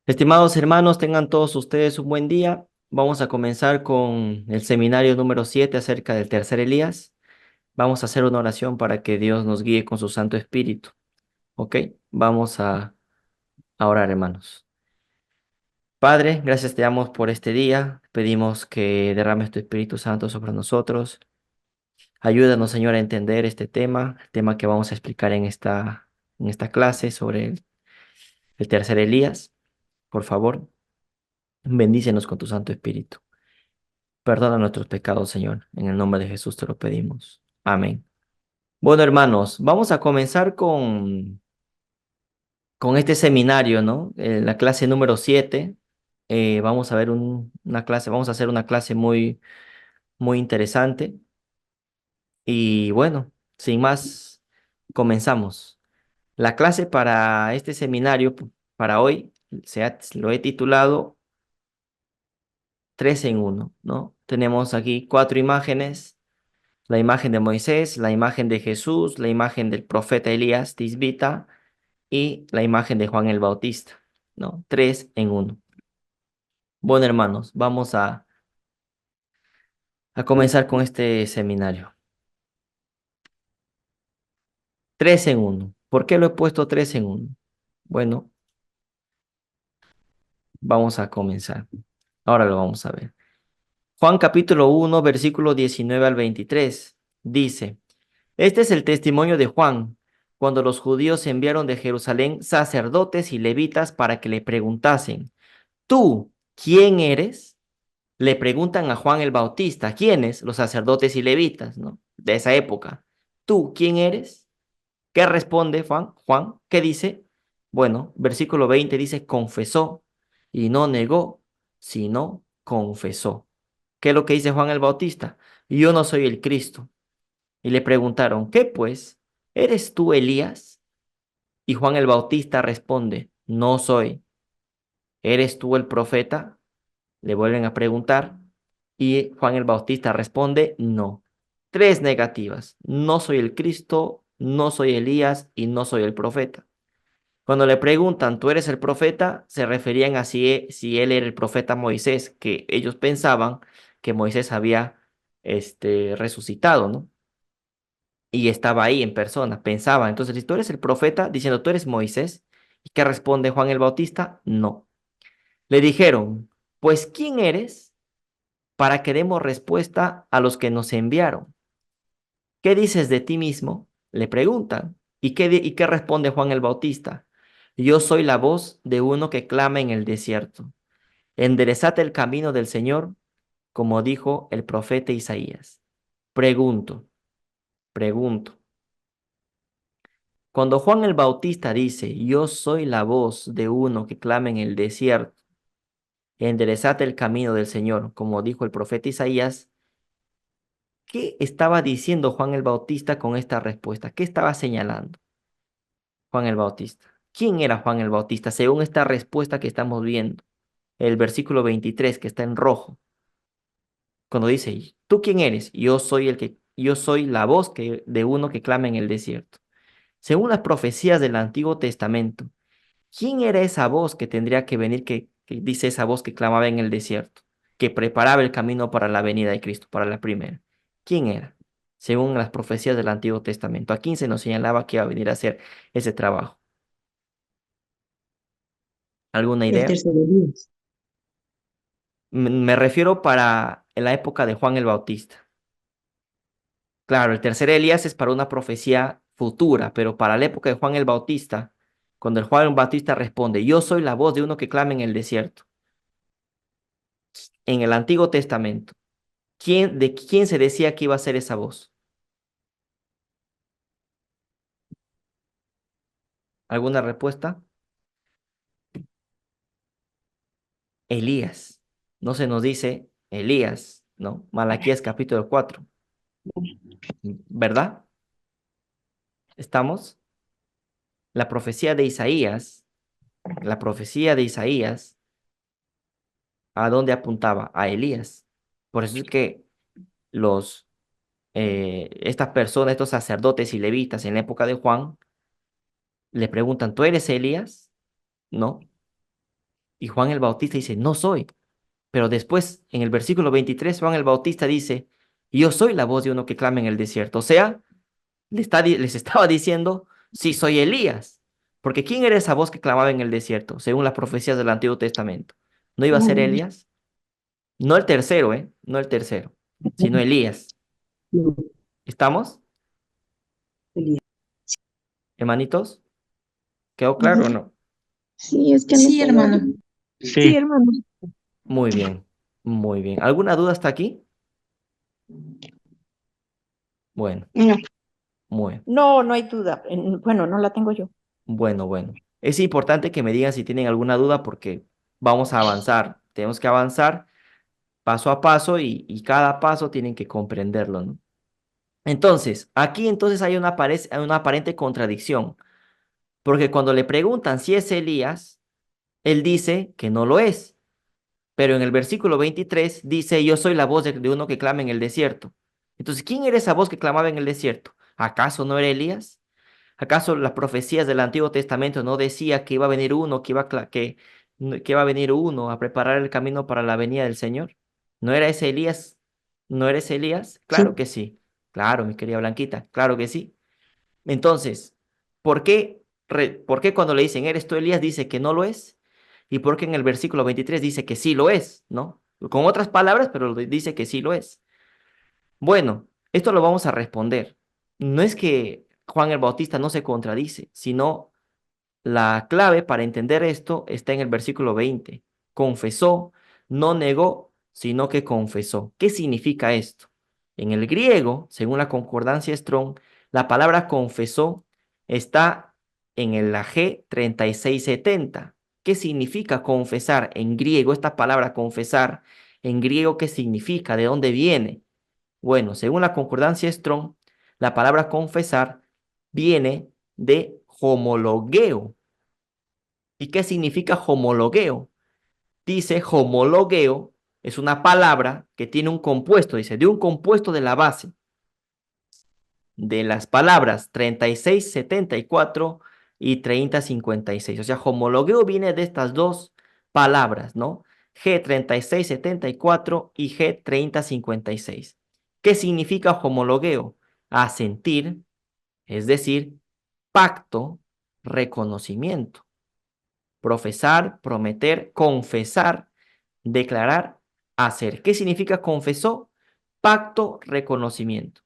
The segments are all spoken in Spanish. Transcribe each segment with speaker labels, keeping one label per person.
Speaker 1: Estimados hermanos, tengan todos ustedes un buen día. Vamos a comenzar con el seminario número 7 acerca del tercer Elías. Vamos a hacer una oración para que Dios nos guíe con su Santo Espíritu. ¿Ok? Vamos a orar, hermanos. Padre, gracias te damos por este día. Pedimos que derrames tu Espíritu Santo sobre nosotros. Ayúdanos, Señor, a entender este tema, el tema que vamos a explicar en esta clase sobre el tercer Elías. Por favor, bendícenos con tu Santo Espíritu. Perdona nuestros pecados, Señor. En el nombre de Jesús te lo pedimos. Amén. Bueno, hermanos, vamos a comenzar con este seminario, ¿no? La clase número 7. Vamos a ver una clase, vamos a hacer una clase muy, muy interesante. Y bueno, sin más, comenzamos. La clase para este seminario, para hoy, lo he titulado 3 en uno, ¿no? Tenemos aquí 4 imágenes: la imagen de Moisés, la imagen de Jesús, la imagen del profeta Elías Tisbita y la imagen de Juan el Bautista, ¿no? 3 en 1. Bueno, hermanos, vamos a comenzar con este seminario. 3 en 1. ¿Por qué lo he puesto 3 en 1? Bueno, vamos a comenzar. Ahora lo vamos a ver. Juan capítulo 1, versículo 19 al 23. Dice: Este es el testimonio de Juan, cuando los judíos enviaron de Jerusalén sacerdotes y levitas para que le preguntasen: ¿Tú quién eres? Le preguntan a Juan el Bautista. ¿Quiénes? Los sacerdotes y levitas, ¿no? De esa época. ¿Tú quién eres? ¿Qué responde Juan? Juan, ¿qué dice? Bueno, versículo 20 dice: confesó y no negó, sino confesó. ¿Qué es lo que dice Juan el Bautista? Yo no soy el Cristo. Y le preguntaron: ¿qué pues? ¿Eres tú Elías? Y Juan el Bautista responde: no soy. ¿Eres tú el profeta? Le vuelven a preguntar y Juan el Bautista responde: no. 3 negativas: no soy el Cristo, no soy Elías y no soy el profeta. Cuando le preguntan: ¿tú eres el profeta?, se referían a si él era el profeta Moisés, que ellos pensaban que Moisés había resucitado, ¿no? Y estaba ahí en persona, pensaba. Entonces, si tú eres el profeta, diciendo: ¿tú eres Moisés? ¿Y qué responde Juan el Bautista? No. Le dijeron: pues, ¿quién eres? Para que demos respuesta a los que nos enviaron. ¿Qué dices de ti mismo? Le preguntan. ¿Y qué responde Juan el Bautista? Yo soy la voz de uno que clama en el desierto: enderezad el camino del Señor, como dijo el profeta Isaías. Pregunto, pregunto. Cuando Juan el Bautista dice: yo soy la voz de uno que clama en el desierto, enderezad el camino del Señor, como dijo el profeta Isaías, ¿qué estaba diciendo Juan el Bautista con esta respuesta? ¿Qué estaba señalando Juan el Bautista? ¿Quién era Juan el Bautista según esta respuesta que estamos viendo? El versículo 23 que está en rojo, cuando dice: ¿tú quién eres? Yo soy la voz de uno que clama en el desierto. Según las profecías del Antiguo Testamento, ¿quién era esa voz que tendría que venir, que dice esa voz que clamaba en el desierto, que preparaba el camino para la venida de Cristo, para la primera? ¿Quién era? Según las profecías del Antiguo Testamento, ¿a quién se nos señalaba que iba a venir a hacer ese trabajo? ¿Alguna
Speaker 2: El
Speaker 1: idea?
Speaker 2: tercer Elías.
Speaker 1: Me refiero para la época de Juan el Bautista. Claro, el tercer Elías es para una profecía futura, pero para la época de Juan el Bautista, cuando el Juan el Bautista responde: yo soy la voz de uno que clama en el desierto, en el Antiguo Testamento, ¿de quién se decía que iba a ser esa voz? ¿Alguna respuesta? Elías. No se nos dice Elías, ¿no? Malaquías capítulo 4, ¿verdad? ¿Estamos? La profecía de Isaías, la profecía de Isaías, ¿a dónde apuntaba? A Elías. Por eso es que estas personas, estos sacerdotes y levitas en la época de Juan, le preguntan: ¿tú eres Elías? ¿No? Y Juan el Bautista dice, no soy. Pero después, en el versículo 23, Juan el Bautista dice, yo soy la voz de uno que clama en el desierto. O sea, les estaba diciendo, sí, soy Elías. Porque ¿quién era esa voz que clamaba en el desierto, según las profecías del Antiguo Testamento? ¿No iba a ser
Speaker 2: Mm,
Speaker 1: Elías? No el tercero, ¿eh? No el tercero, sino Elías.
Speaker 2: no,
Speaker 1: ¿Estamos,
Speaker 2: Elías.
Speaker 1: hermanitos? ¿Quedó claro o
Speaker 2: Ujú.
Speaker 1: no?
Speaker 2: Sí, es que no
Speaker 3: Sí,
Speaker 2: puedo.
Speaker 3: hermano.
Speaker 2: Sí, hermano.
Speaker 1: Muy bien, muy bien. ¿Alguna duda hasta aquí? Bueno,
Speaker 2: No,
Speaker 1: muy,
Speaker 2: no, no hay duda. Bueno, no la tengo yo.
Speaker 1: bueno. Es importante que me digan si tienen alguna duda porque vamos a avanzar. Tenemos que avanzar paso a paso y cada paso tienen que comprenderlo, ¿no? Entonces, aquí entonces hay una aparente contradicción, porque cuando le preguntan si es Elías, él dice que no lo es, pero en el versículo 23 dice, yo soy la voz de uno que clama en el desierto. Entonces, ¿quién era esa voz que clamaba en el desierto? ¿Acaso no era Elías? ¿Acaso las profecías del Antiguo Testamento no decía que iba a venir uno, que iba a venir uno a preparar el camino para la venida del Señor? ¿No era ese Elías? ¿No era ese Elías?
Speaker 2: Sí,
Speaker 1: Claro que sí. Claro, mi querida Blanquita, claro que sí. Entonces, ¿por qué cuando le dicen, ¿eres tú Elías? Dice que no lo es? ¿Y por qué en el versículo 23 dice que sí lo es? ¿No? Con otras palabras, pero dice que sí lo es. Bueno, esto lo vamos a responder. No es que Juan el Bautista no se contradice, sino la clave para entender esto está en el versículo 20. Confesó, no negó, sino que confesó. ¿Qué significa esto? En el griego, según la concordancia Strong, la palabra confesó está en el la G 3670. ¿Qué significa confesar en griego? Esta palabra confesar en griego, ¿qué significa? ¿De dónde viene? Bueno, según la concordancia Strong, la palabra confesar viene de homologueo. ¿Y qué significa homologueo? Dice homologueo es una palabra que tiene un compuesto, dice, de un compuesto de la base de las palabras 3674 y 3056. O sea, homologueo viene de estas dos palabras, ¿no? G3674 y G3056. ¿Qué significa homologueo? Asentir, es decir, pacto, reconocimiento. Profesar, prometer, confesar, declarar, hacer. ¿Qué significa confesó? Pacto, reconocimiento.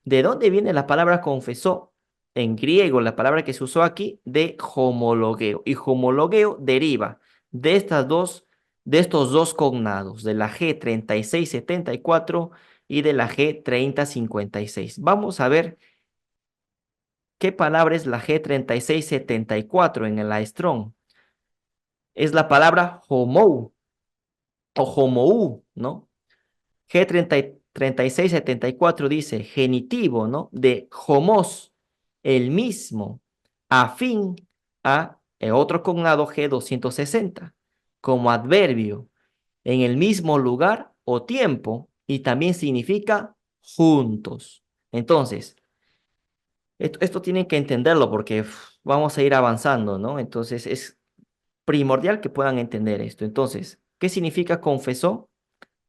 Speaker 1: ¿De dónde viene la palabra confesó? En griego, la palabra que se usó aquí, de homologueo. Y homologueo deriva de de estos dos cognados, de la G3674 y de la G3056. Vamos a ver qué palabra es la G3674 en el Strong. Es la palabra homou o homou, ¿no? G3674 dice genitivo, ¿no? De homos, el mismo, afín a otro cognado G260, como adverbio, en el mismo lugar o tiempo, y también significa juntos. Entonces, esto tienen que entenderlo porque vamos a ir avanzando, ¿no? Entonces, es primordial que puedan entender esto. Entonces, ¿qué significa confesó?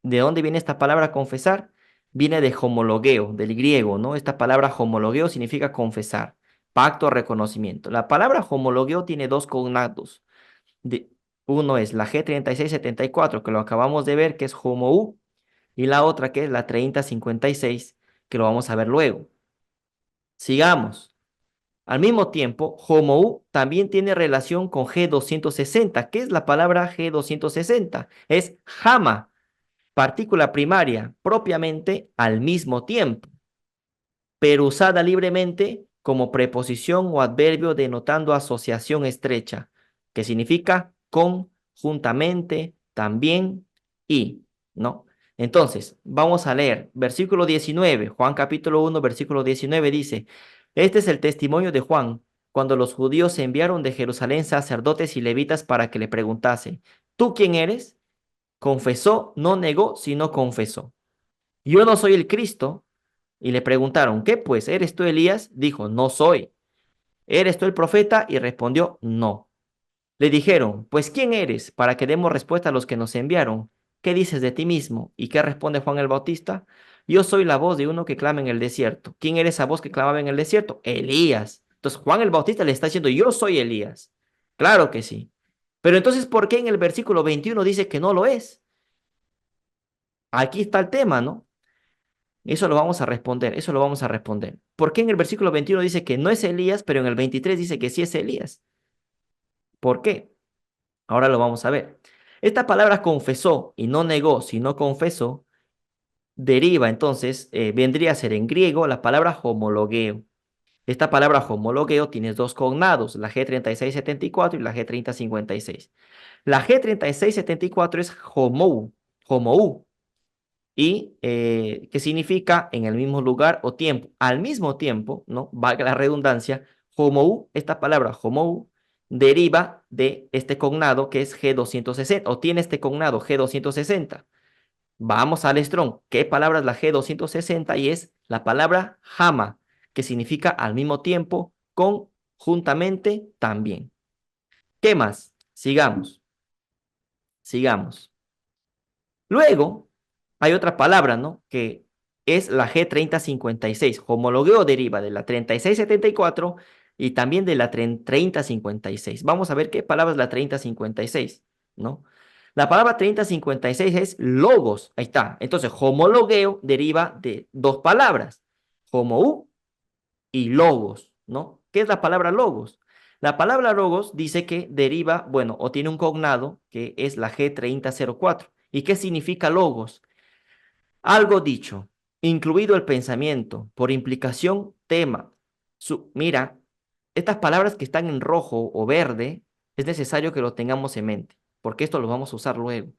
Speaker 1: ¿De dónde viene esta palabra confesar? Viene de homologueo, del griego, ¿no? Esta palabra homologueo significa confesar, pacto, reconocimiento. La palabra homologueo tiene dos cognatos. De, uno es la G3674, que lo acabamos de ver, que es homou, y la otra que es la 3056, que lo vamos a ver luego. Sigamos. Al mismo tiempo, homou también tiene relación con G260. ¿Qué es la palabra G260? Es jama, partícula primaria, propiamente al mismo tiempo, pero usada libremente como preposición o adverbio denotando asociación estrecha, que significa con, juntamente, también y, ¿no? Entonces, vamos a leer versículo 19, Juan capítulo 1, versículo 19 dice, este es el testimonio de Juan, cuando los judíos enviaron de Jerusalén sacerdotes y levitas para que le preguntasen, ¿tú quién eres? Confesó, no negó, sino confesó. Yo no soy el Cristo. Y le preguntaron, ¿qué pues? ¿Eres tú Elías? Dijo, no soy. ¿Eres tú el profeta? Y respondió, no. Le dijeron, pues ¿quién eres? Para que demos respuesta a los que nos enviaron. ¿Qué dices de ti mismo? ¿Y qué responde Juan el Bautista? Yo soy la voz de uno que clama en el desierto. ¿Quién era esa voz que clamaba en el desierto? Elías. Entonces Juan el Bautista le está diciendo, yo soy Elías. Claro que sí. Pero entonces, ¿por qué en el versículo 21 dice que no lo es? Aquí está el tema, ¿no? Eso lo vamos a responder, eso lo vamos a responder. ¿Por qué en el versículo 21 dice que no es Elías, pero en el 23 dice que sí es Elías? ¿Por qué? Ahora lo vamos a ver. Esta palabra confesó y no negó, sino confesó, deriva entonces, vendría a ser en griego la palabra homologueo. Esta palabra homologueo tiene dos cognados, la G3674 y la G3056. La G3674 es homou, y que significa en el mismo lugar o tiempo. Al mismo tiempo, ¿no? Valga la redundancia, homou, esta palabra homou, deriva de este cognado que es G260, o tiene este cognado G260. Vamos al Strong. ¿Qué palabra es la G260? Y es la palabra jama, que significa al mismo tiempo, conjuntamente, también. ¿Qué más? Sigamos, sigamos. Luego, hay otra palabra, ¿no? Que es la G3056. Homologueo deriva de la 3674 y también de la 3056. Vamos a ver qué palabra es la 3056, ¿no? La palabra 3056 es logos. Ahí está. Entonces, homologueo deriva de dos palabras, homou y logos, ¿no? ¿Qué es la palabra logos? La palabra logos dice que deriva, bueno, o tiene un cognado que es la G3004. ¿Y qué significa logos? Algo dicho, incluido el pensamiento, por implicación, tema. Mira, estas palabras que están en rojo o verde, es necesario que lo tengamos en mente, porque esto lo vamos a usar luego.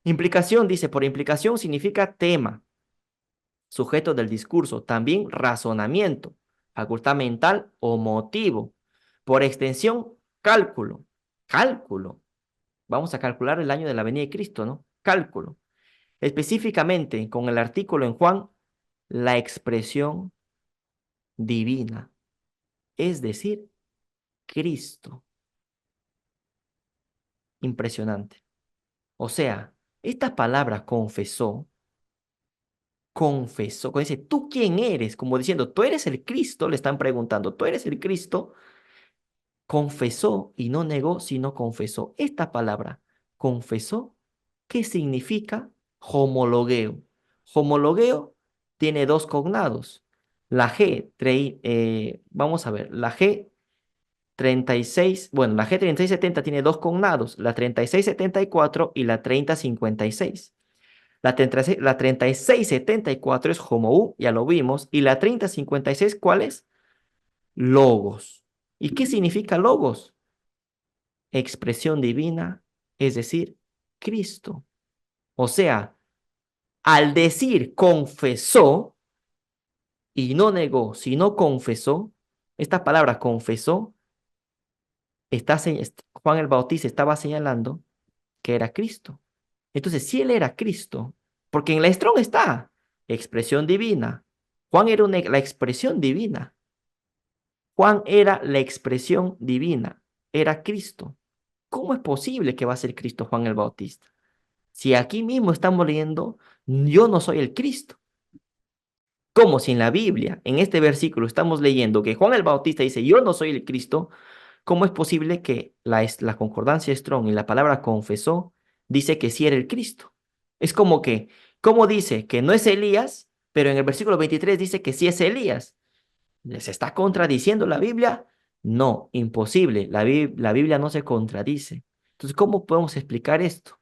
Speaker 1: Implicación, dice, por implicación significa tema, sujeto del discurso, también razonamiento, facultad mental o motivo. Por extensión, cálculo. Cálculo. Vamos a calcular el año de la venida de Cristo, ¿no? Cálculo. Específicamente con el artículo en Juan, la expresión divina, es decir, Cristo. Impresionante. O sea, esta palabra confesó, cuando dice, ¿tú quién eres? Como diciendo, ¿tú eres el Cristo? Le están preguntando, ¿tú eres el Cristo? Confesó y no negó, sino confesó. Esta palabra, confesó, ¿qué significa? Homologueo. Homologueo tiene dos cognados. La vamos a ver, la G36, bueno, la G3670 tiene dos cognados, la 3674 y la 3056. La 3674 es homou, ya lo vimos, y la 3056, ¿cuál es? Logos. ¿Y qué significa logos? Expresión divina, es decir, Cristo. O sea, al decir confesó y no negó, sino confesó, esta palabra confesó, Juan el Bautista estaba señalando que era Cristo. Entonces, si él era Cristo, porque en la Strong está expresión divina, Juan era la expresión divina. Juan era la expresión divina, era Cristo. ¿Cómo es posible que va a ser Cristo Juan el Bautista? Si aquí mismo estamos leyendo, yo no soy el Cristo. Como si en la Biblia, en este versículo, estamos leyendo que Juan el Bautista dice, yo no soy el Cristo, ¿cómo es posible que la concordancia Strong y la palabra confesó dice que sí era el Cristo? Es como que, ¿cómo dice que no es Elías, pero en el versículo 23 dice que sí es Elías? ¿Se está contradiciendo la Biblia? No, imposible. La Biblia no se contradice. Entonces, ¿cómo podemos explicar esto?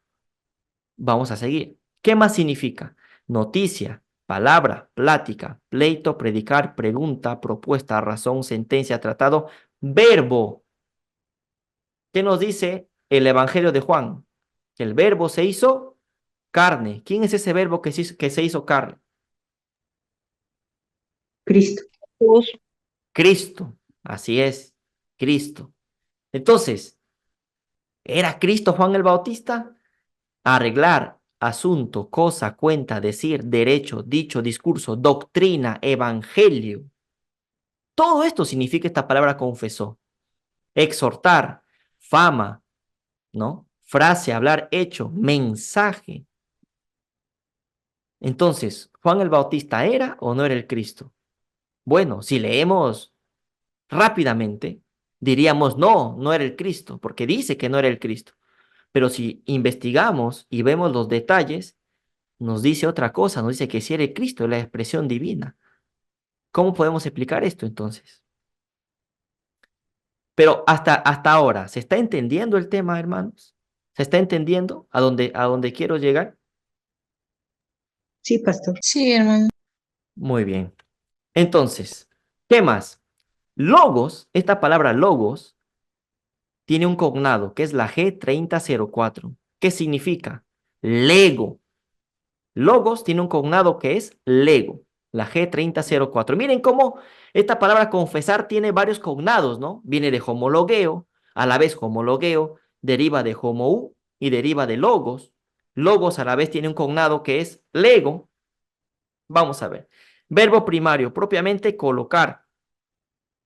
Speaker 1: Vamos a seguir. ¿Qué más significa? Noticia, palabra, plática, pleito, predicar, pregunta, propuesta, razón, sentencia, tratado, verbo. ¿Qué nos dice el Evangelio de Juan? Que el verbo se hizo carne. ¿Quién es ese verbo que se hizo carne?
Speaker 2: Cristo. Jesús.
Speaker 1: Cristo. Así es, Cristo. Entonces, ¿era Cristo Juan el Bautista? Arreglar, asunto, cosa, cuenta, decir, derecho, dicho, discurso, doctrina, evangelio. Todo esto significa esta palabra confesó. Exhortar, fama, ¿no? Frase, hablar, hecho, mensaje. Entonces, ¿Juan el Bautista era o no era el Cristo? Bueno, si leemos rápidamente, diríamos no, no era el Cristo, porque dice que no era el Cristo. Pero si investigamos y vemos los detalles, nos dice otra cosa, nos dice que sí era el Cristo, la expresión divina. ¿Cómo podemos explicar esto entonces? Pero hasta ahora, ¿se está entendiendo el tema, hermanos? ¿Se está entendiendo a dónde quiero llegar?
Speaker 2: Sí, pastor.
Speaker 3: Sí, hermano.
Speaker 1: Muy bien. Entonces, ¿qué más? Logos, esta palabra logos, tiene un cognado que es la G3004. ¿Qué significa? Lego. Logos tiene un cognado que es Lego, la G3004. Miren cómo esta palabra confesar tiene varios cognados, ¿no? Viene de homologueo, a la vez homologueo, deriva de homou y deriva de logos. Logos a la vez tiene un cognado que es Lego. Vamos a ver. Verbo primario, propiamente colocar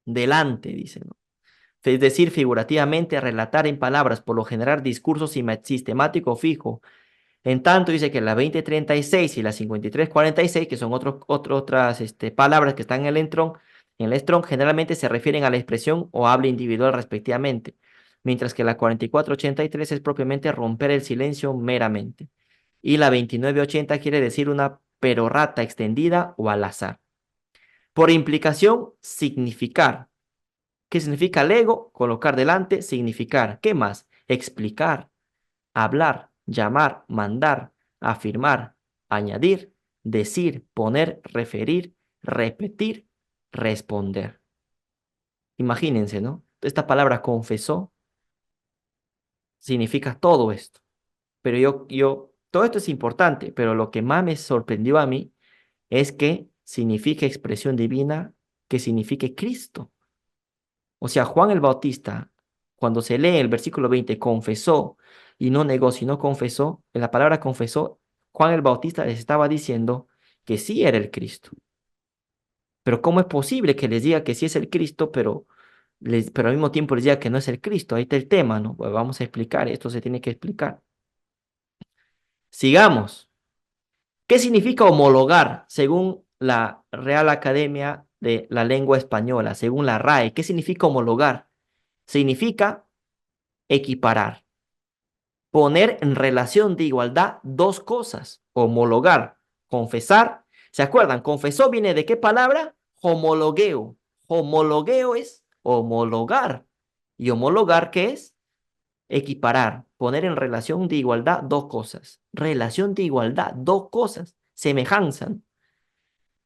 Speaker 1: delante, dice, ¿no? Es decir, figurativamente relatar en palabras, por lo general discurso sistemático fijo. En tanto, dice que la 2036 y la 5346, que son otras palabras que están en el Strong, generalmente se refieren a la expresión o habla individual respectivamente, mientras que la 4483 es propiamente romper el silencio meramente. Y la 2980 quiere decir una perorata extendida o al azar. Por implicación, significar. ¿Qué significa lego? Colocar delante, significar. ¿Qué más? Explicar, hablar, llamar, mandar, afirmar, añadir, decir, poner, referir, repetir, responder. Imagínense, ¿no? Esta palabra confesó significa todo esto. Pero todo esto es importante, pero lo que más me sorprendió a mí es que significa expresión divina, que signifique Cristo. O sea, Juan el Bautista, cuando se lee el versículo 20, confesó y no negó, sino confesó, en la palabra confesó, Juan el Bautista les estaba diciendo que sí era el Cristo. Pero ¿cómo es posible que les diga que sí es el Cristo, pero al mismo tiempo les diga que no es el Cristo? Ahí está el tema, ¿no? Pues vamos a explicar, esto se tiene que explicar. Sigamos. ¿Qué significa homologar según la Real Academia de la Lengua Española, según la RAE? ¿Qué significa homologar? Significa equiparar, poner en relación de igualdad dos cosas, homologar, confesar. ¿Se acuerdan? Confesó viene de qué palabra? Homologueo. Homologueo es homologar. ¿Y homologar qué es? Equiparar, poner en relación de igualdad dos cosas. Relación de igualdad, dos cosas. Semejanza.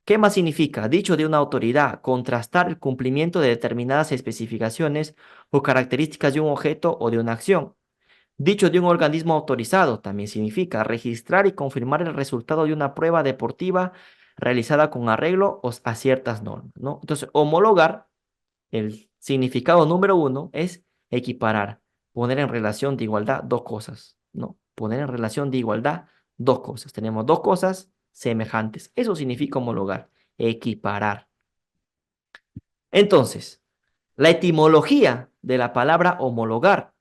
Speaker 1: ¿Qué más significa? Dicho de una autoridad, contrastar el cumplimiento de determinadas especificaciones o características de un objeto o de una acción. Dicho de un organismo autorizado también significa registrar y confirmar el resultado de una prueba deportiva realizada con arreglo a ciertas normas, ¿no? Entonces, homologar, el significado número uno es equiparar, poner en relación de igualdad dos cosas, ¿no? Poner en relación de igualdad dos cosas. Tenemos dos cosas semejantes. Eso significa homologar, equiparar. Entonces, la etimología de la palabra homologar.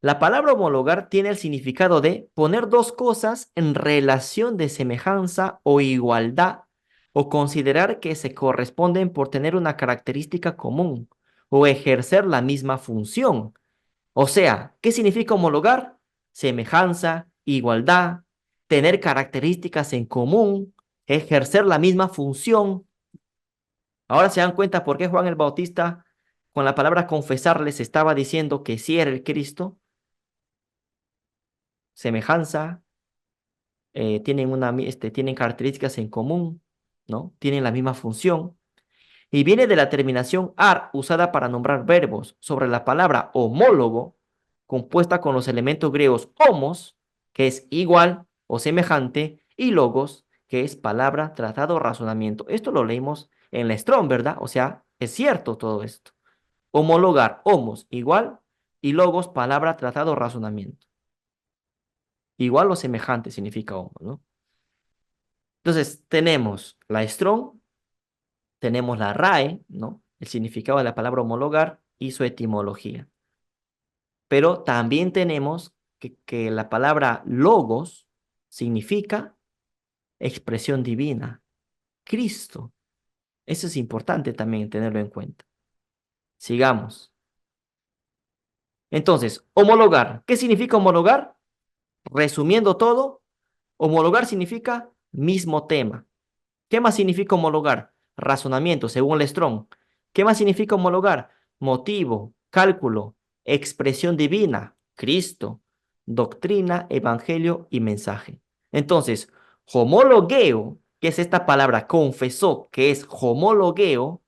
Speaker 1: La palabra homologar tiene el significado de poner dos cosas en relación de semejanza o igualdad, o considerar que se corresponden por tener una característica común o ejercer la misma función. O sea, ¿qué significa homologar? Semejanza, igualdad, tener características en común, ejercer la misma función. Ahora se dan cuenta por qué Juan el Bautista con la palabra confesar les estaba diciendo que sí era el Cristo. Semejanza, tienen características en común, ¿no? Tienen la misma función. Y viene de la terminación ar, usada para nombrar verbos, sobre la palabra homólogo, compuesta con los elementos griegos homos, que es igual o semejante, y logos, que es palabra, tratado, razonamiento. Esto lo leímos en la Strong, ¿verdad? O sea, es cierto todo esto. Homologar, homos, igual, y logos, palabra, tratado, razonamiento. Igual o semejante significa homo, ¿no? Entonces, tenemos la Strong, tenemos la RAE, ¿no? El significado de la palabra homologar y su etimología. pero también tenemos que la palabra logos significa expresión divina, Cristo. Eso es importante también tenerlo en cuenta. Sigamos. Entonces, homologar. ¿Qué significa homologar? Resumiendo todo, homologar significa mismo tema. ¿Qué más significa homologar? Razonamiento, según Lestrón. ¿Qué más significa homologar? Motivo, cálculo, expresión divina, Cristo, doctrina, evangelio y mensaje. Entonces, homologueo, que es esta palabra, confesó, que es homologueo,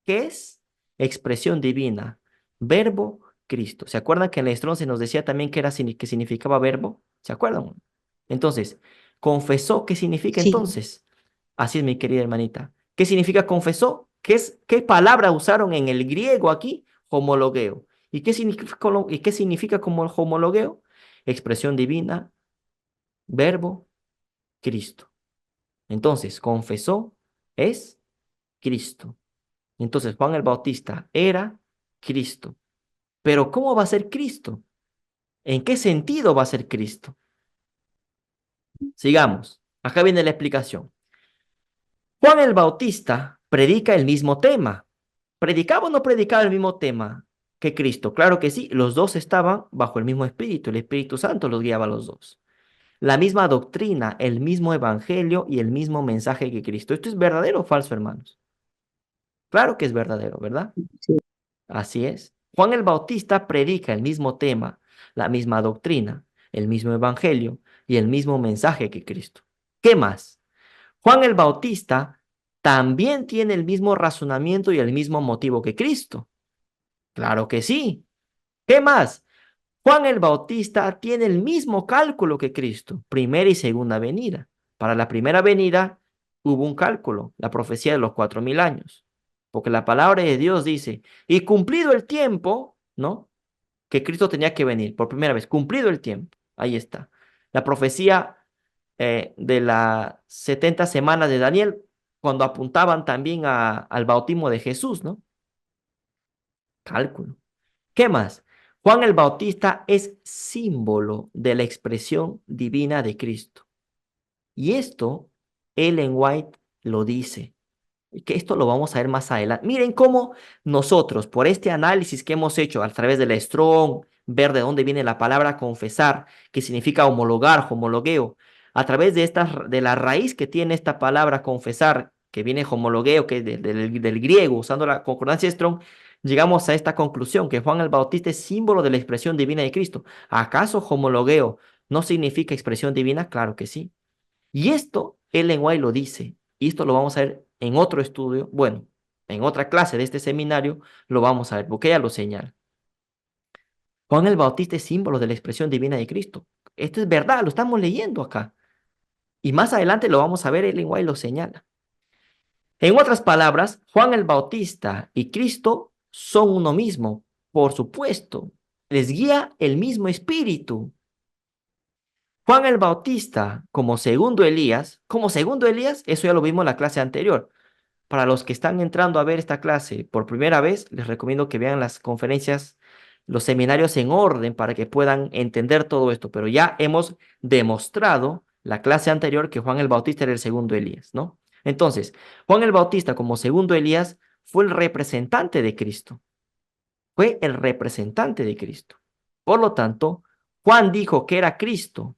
Speaker 1: ¿qué es? Expresión divina, verbo, Cristo. ¿Se acuerdan que en Lestrón se nos decía también que, que significaba verbo? ¿Se acuerdan? Entonces, confesó, ¿qué significa
Speaker 2: Sí,
Speaker 1: entonces? Así es, mi querida hermanita. ¿Qué significa confesó? ¿Qué palabra usaron en el griego aquí? Homologueo. ¿Y qué significa como homologueo? Expresión divina, verbo, Cristo. Entonces, confesó es Cristo. Entonces, Juan el Bautista era Cristo. Pero ¿cómo va a ser Cristo? ¿En qué sentido va a ser Cristo? Sigamos. Acá viene la explicación. Juan el Bautista predica el mismo tema. ¿Predicaba o no predicaba el mismo tema que Cristo? Claro que sí, los dos estaban bajo el mismo espíritu, el Espíritu Santo los guiaba a los dos. La misma doctrina, el mismo evangelio y el mismo mensaje que Cristo. ¿Esto es verdadero o falso, hermanos? Claro que es verdadero, ¿verdad?
Speaker 2: sí,
Speaker 1: Así es. Juan el Bautista predica el mismo tema, la misma doctrina, el mismo evangelio y el mismo mensaje que Cristo. ¿Qué más? Juan el Bautista también tiene el mismo razonamiento y el mismo motivo que Cristo. Claro que sí. ¿Qué más? Juan el Bautista tiene el mismo cálculo que Cristo, primera y segunda venida. Para la primera venida hubo un cálculo, la profecía de los 4000 años, porque la palabra de Dios dice, y cumplido el tiempo, ¿no? Que Cristo tenía que venir por primera vez, cumplido el tiempo. Ahí está. La profecía de las 70 semanas de Daniel, cuando apuntaban también al bautismo de Jesús, ¿no? Cálculo. ¿Qué más? Juan el Bautista es símbolo de la expresión divina de Cristo. Y esto Ellen White lo dice, que esto lo vamos a ver más adelante. Miren cómo nosotros, por este análisis que hemos hecho a través de la Strong, ver de dónde viene la palabra confesar, que significa homologar, homologueo, a través de la raíz que tiene esta palabra confesar, que viene homologueo, que es del griego, usando la concordancia Strong, llegamos a esta conclusión, que Juan el Bautista es símbolo de la expresión divina de Cristo. ¿Acaso homologueo no significa expresión divina? Claro que sí. Y esto Ellen White lo dice, y esto lo vamos a ver en otro estudio, bueno, en otra clase de este seminario, lo vamos a ver, porque ella lo señala. Juan el Bautista es símbolo de la expresión divina de Cristo. Esto es verdad, lo estamos leyendo acá. Y más adelante lo vamos a ver, Ellen White lo señala. En otras palabras, Juan el Bautista y Cristo son uno mismo, por supuesto. Les guía el mismo espíritu. Juan el Bautista, como segundo Elías, eso ya lo vimos en la clase anterior. Para los que están entrando a ver esta clase por primera vez, les recomiendo que vean las conferencias, los seminarios en orden para que puedan entender todo esto. Pero ya hemos demostrado la clase anterior que Juan el Bautista era el segundo Elías, ¿no? Entonces, Juan el Bautista como segundo Elías fue el representante de Cristo. Fue el representante de Cristo. Por lo tanto, Juan dijo que era Cristo.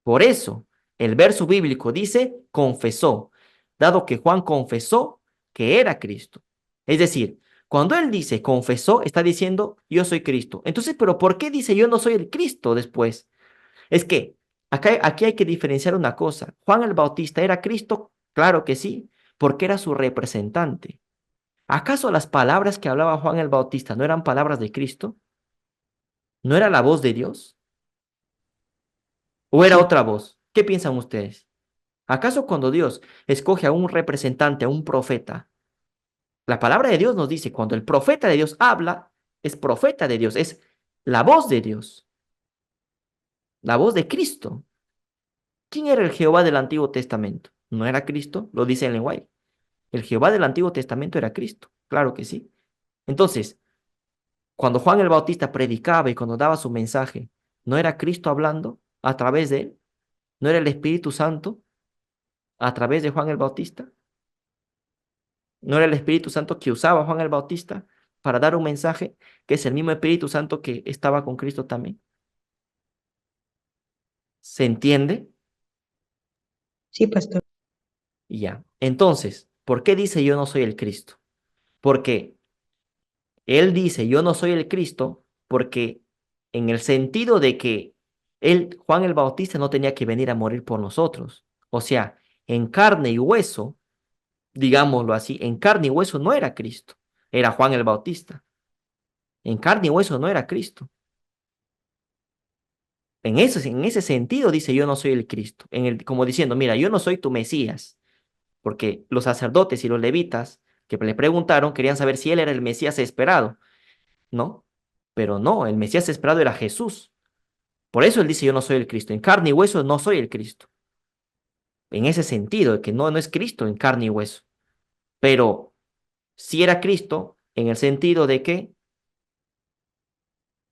Speaker 1: Por eso, el verso bíblico dice, confesó, dado que Juan confesó que era Cristo. Es decir, cuando él dice confesó, está diciendo yo soy Cristo. Entonces, ¿pero por qué dice yo no soy el Cristo después? Es que aquí hay que diferenciar una cosa. Juan el Bautista era Cristo, claro que sí, porque era su representante. ¿Acaso las palabras que hablaba Juan el Bautista no eran palabras de Cristo? ¿No era la voz de Dios? ¿O era
Speaker 2: sí,
Speaker 1: otra voz? ¿Qué piensan ustedes? ¿Acaso cuando Dios escoge a un representante, a un profeta, la palabra de Dios nos dice, cuando el profeta de Dios habla, es profeta de Dios, es la voz de Dios, la voz de Cristo? ¿Quién era el Jehová del Antiguo Testamento? ¿No era Cristo? Lo dice Ellen White. El Jehová del Antiguo Testamento era Cristo, claro que sí. Entonces, Cuando Juan el Bautista predicaba y cuando daba su mensaje, ¿no era Cristo hablando a través de él? ¿No era el Espíritu Santo a través de Juan el Bautista? ¿No era el Espíritu Santo que usaba a Juan el Bautista para dar un mensaje que es el mismo Espíritu Santo que estaba con Cristo también? ¿Se entiende?
Speaker 2: Sí, pastor.
Speaker 1: Y ya. Entonces, ¿por qué dice yo no soy el Cristo? Porque él dice yo no soy el Cristo porque en el sentido de que él, Juan el Bautista, no tenía que venir a morir por nosotros. O sea, en carne y hueso, digámoslo así, en carne y hueso no era Cristo, era Juan el Bautista. En carne y hueso no era Cristo. En ese sentido dice yo no soy el Cristo, como diciendo, mira, yo no soy tu Mesías, porque los sacerdotes y los levitas que le preguntaron querían saber si él era el Mesías esperado, ¿no? Pero no, el Mesías esperado era Jesús. Por eso él dice yo no soy el Cristo, en carne y hueso no soy el Cristo. En ese sentido, de que no es Cristo en carne y hueso, pero sí era Cristo en el sentido de que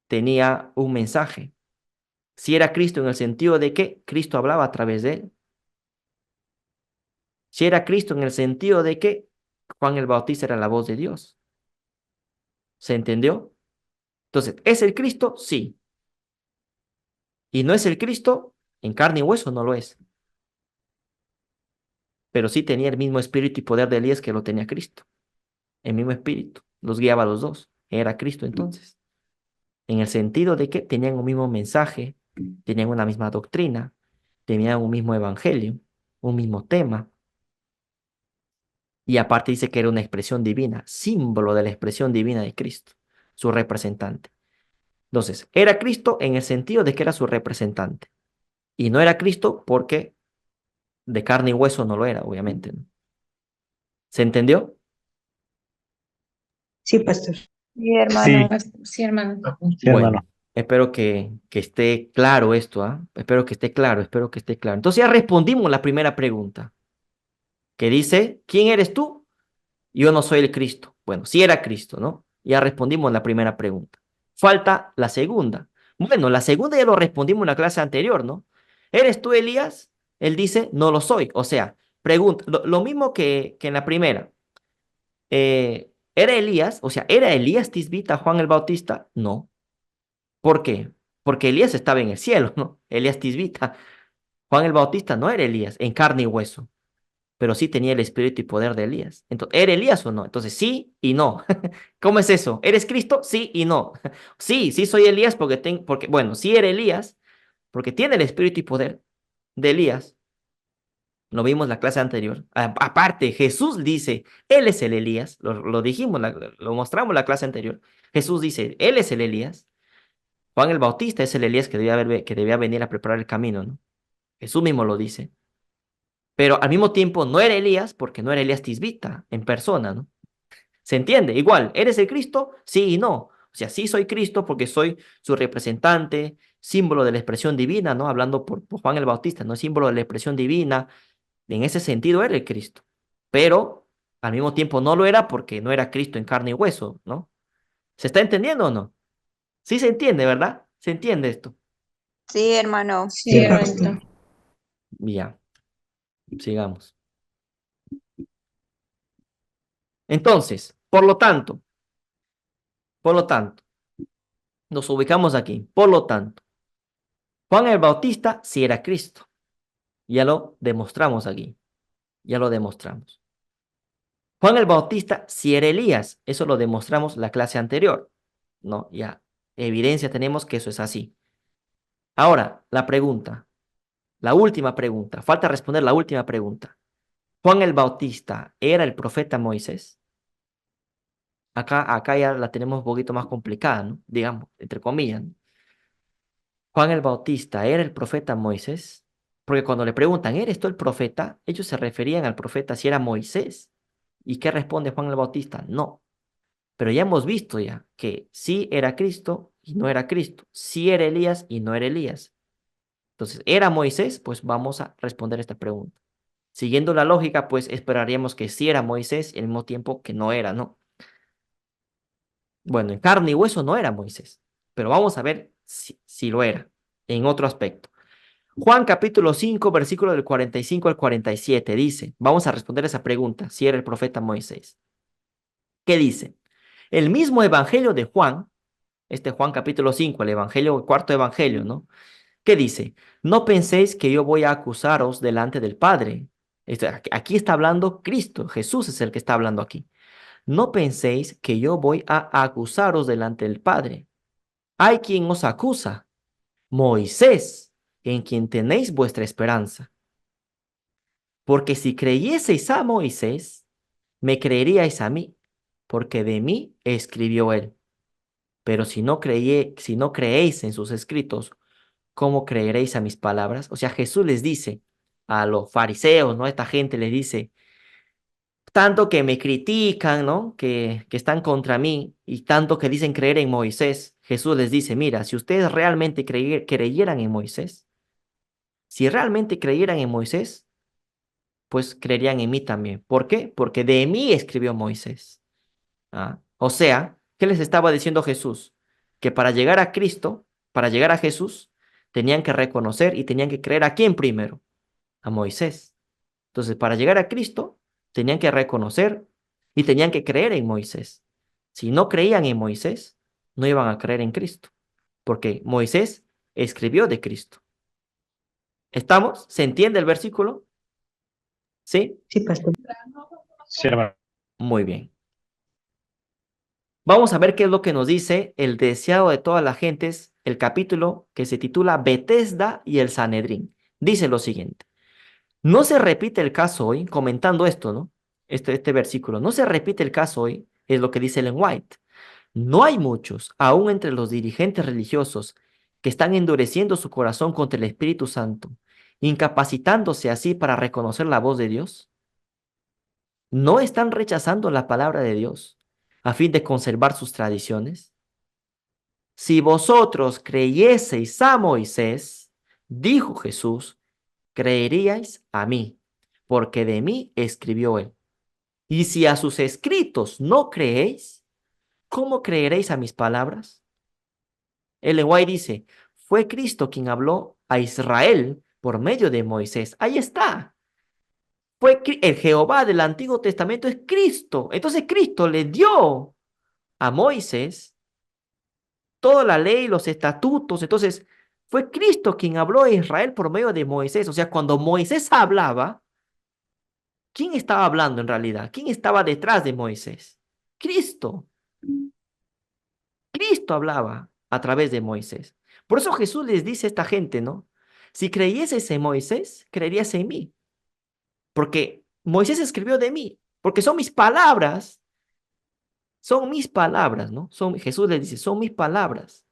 Speaker 1: tenía un mensaje. Sí era Cristo en el sentido de que Cristo hablaba a través de él. Si era Cristo en el sentido de que Juan el Bautista era la voz de Dios. ¿Se entendió? Entonces, ¿es el Cristo? Sí. ¿Y no es el Cristo? En carne y hueso no lo es. Pero sí tenía el mismo espíritu y poder de Elías que lo tenía Cristo. El mismo espíritu. Los guiaba a los dos. Era Cristo entonces. En el sentido de que tenían un mismo mensaje, tenían una misma doctrina, tenían un mismo evangelio, un mismo tema. Y aparte dice que era una expresión divina, símbolo de la expresión divina de Cristo, su representante. Entonces, era Cristo en el sentido de que era su representante. Y no era Cristo porque de carne y hueso no lo era, obviamente, ¿no? ¿Se entendió?
Speaker 2: Sí, pastor.
Speaker 3: Sí, hermano. Sí, hermano.
Speaker 4: Sí, hermano.
Speaker 1: Bueno, espero que esté claro esto, ¿ah? Espero que esté claro, espero que esté claro. Entonces ya respondimos la primera pregunta, que dice, ¿quién eres tú? Yo no soy el Cristo. Bueno, sí era Cristo, ¿no? Ya respondimos la primera pregunta. Falta la segunda. Bueno, la segunda ya lo respondimos en la clase anterior, ¿no? ¿Eres tú Elías? Él dice, no lo soy. O sea, pregunta, lo mismo que en la primera. ¿Era Elías? O sea, ¿era Elías Tisbita Juan el Bautista? No. ¿Por qué? Porque Elías estaba en el cielo, ¿no? Elías Tisbita. Juan el Bautista no era Elías, en carne y hueso, pero sí tenía el espíritu y poder de Elías. Entonces, ¿era Elías o no? Entonces, sí y no. ¿Cómo es eso? ¿Eres Cristo? Sí y no. Sí, sí soy Elías porque, bueno, sí era Elías, porque tiene el espíritu y poder de Elías. Lo vimos en la clase anterior. Aparte, Jesús dice, Él es el Elías. Lo dijimos, lo mostramos en la clase anterior. Jesús dice, Él es el Elías. Juan el Bautista es el Elías que debía venir a preparar el camino, ¿no? Jesús mismo lo dice. Pero al mismo tiempo no era Elías porque no era Elías Tisbita en persona, ¿no? ¿Se entiende? Igual, ¿eres el Cristo? Sí y no. O sea, sí soy Cristo porque soy su representante, símbolo de la expresión divina, ¿no? Hablando por Juan el Bautista, ¿no? Símbolo de la expresión divina. En ese sentido era el Cristo. Pero al mismo tiempo no lo era porque no era Cristo en carne y hueso, ¿no? ¿Se está entendiendo o no? Sí se entiende, ¿verdad? ¿Se entiende esto?
Speaker 3: Sí, hermano.
Speaker 2: Sí,
Speaker 3: Sí,
Speaker 2: pastor.
Speaker 3: hermanito.
Speaker 1: Ya, sigamos. Entonces, por lo tanto, nos ubicamos aquí. Por lo tanto, Juan el Bautista sí era Cristo. Ya lo demostramos aquí. Ya lo demostramos. Juan el Bautista sí era Elías. Eso lo demostramos la clase anterior. No, ya evidencia tenemos que eso es así. Ahora, la pregunta, la última pregunta. Falta responder la última pregunta. ¿Juan el Bautista era el profeta Moisés? Acá ya la tenemos un poquito más complicada, ¿no? Digamos, entre comillas, ¿no? Juan el Bautista era el profeta Moisés, porque cuando le preguntan, ¿eres tú el profeta? Ellos se referían al profeta si era Moisés. ¿Y qué responde Juan el Bautista? No. Pero ya hemos visto ya que sí era Cristo y no era Cristo, sí era Elías y no era Elías. Entonces, ¿era Moisés? Pues vamos a responder esta pregunta. Siguiendo la lógica, pues esperaríamos que sí era Moisés y al mismo tiempo que no era, ¿no? Bueno, en carne y hueso no era Moisés, pero vamos a ver si lo era en otro aspecto. Juan capítulo 5, versículo del 45 al 47 dice, vamos a responder esa pregunta, si era el profeta Moisés. ¿Qué dice? El mismo evangelio de Juan, este Juan capítulo 5, el evangelio, el cuarto evangelio, ¿no? ¿Qué dice? No penséis que yo voy a acusaros delante del Padre. Aquí está hablando Cristo, Jesús es el que está hablando aquí. No penséis que yo voy a acusaros delante del Padre. Hay quien os acusa, Moisés, en quien tenéis vuestra esperanza. Porque si creyeseis a Moisés, me creeríais a mí, porque de mí escribió él. Pero si no creéis en sus escritos, ¿cómo creeréis a mis palabras? O sea, Jesús les dice a los fariseos, ¿no? Esta gente les dice, tanto que me critican, ¿no? Que están contra mí y tanto que dicen creer en Moisés. Jesús les dice, mira, si ustedes realmente creyeran en Moisés, si realmente creyeran en Moisés, pues creerían en mí también. ¿Por qué? Porque de mí escribió Moisés. ¿Ah? O sea, ¿qué les estaba diciendo Jesús? Que para llegar a Cristo, para llegar a Jesús, tenían que reconocer y tenían que creer a quién primero, a Moisés. Entonces, para llegar a Cristo, tenían que reconocer y tenían que creer en Moisés. Si no creían en Moisés, no iban a creer en Cristo, porque Moisés escribió de Cristo. ¿Estamos? ¿Se entiende el versículo? ¿Sí?
Speaker 2: Sí, pastor.
Speaker 4: Sí, hermano.
Speaker 1: Muy bien. Vamos a ver qué es lo que nos dice el deseado de todas las gentes, el capítulo que se titula Betesda y el Sanedrín. Dice lo siguiente. No se repite el caso hoy, comentando esto, ¿no? Este versículo. No se repite el caso hoy, es lo que dice Ellen White. No hay muchos, aún entre los dirigentes religiosos, que están endureciendo su corazón contra el Espíritu Santo, incapacitándose así para reconocer la voz de Dios. ¿No están rechazando la palabra de Dios a fin de conservar sus tradiciones? Si vosotros creyeseis a Moisés, dijo Jesús, creeríais a mí, porque de mí escribió él. Y si a sus escritos no creéis, ¿cómo creeréis a mis palabras? Ellen White dice, fue Cristo quien habló a Israel por medio de Moisés. Ahí está. El Jehová del Antiguo Testamento es Cristo. Entonces Cristo le dio a Moisés toda la ley, los estatutos. Entonces fue Cristo quien habló a Israel por medio de Moisés. O sea, cuando Moisés hablaba, ¿quién estaba hablando en realidad? ¿Quién estaba detrás de Moisés? Cristo. Cristo hablaba a través de Moisés. Por eso Jesús les dice a esta gente, ¿no? Si creyeses en Moisés, creerías en mí. Porque Moisés escribió de mí. Porque son mis palabras, ¿no? Jesús les dice, son mis palabras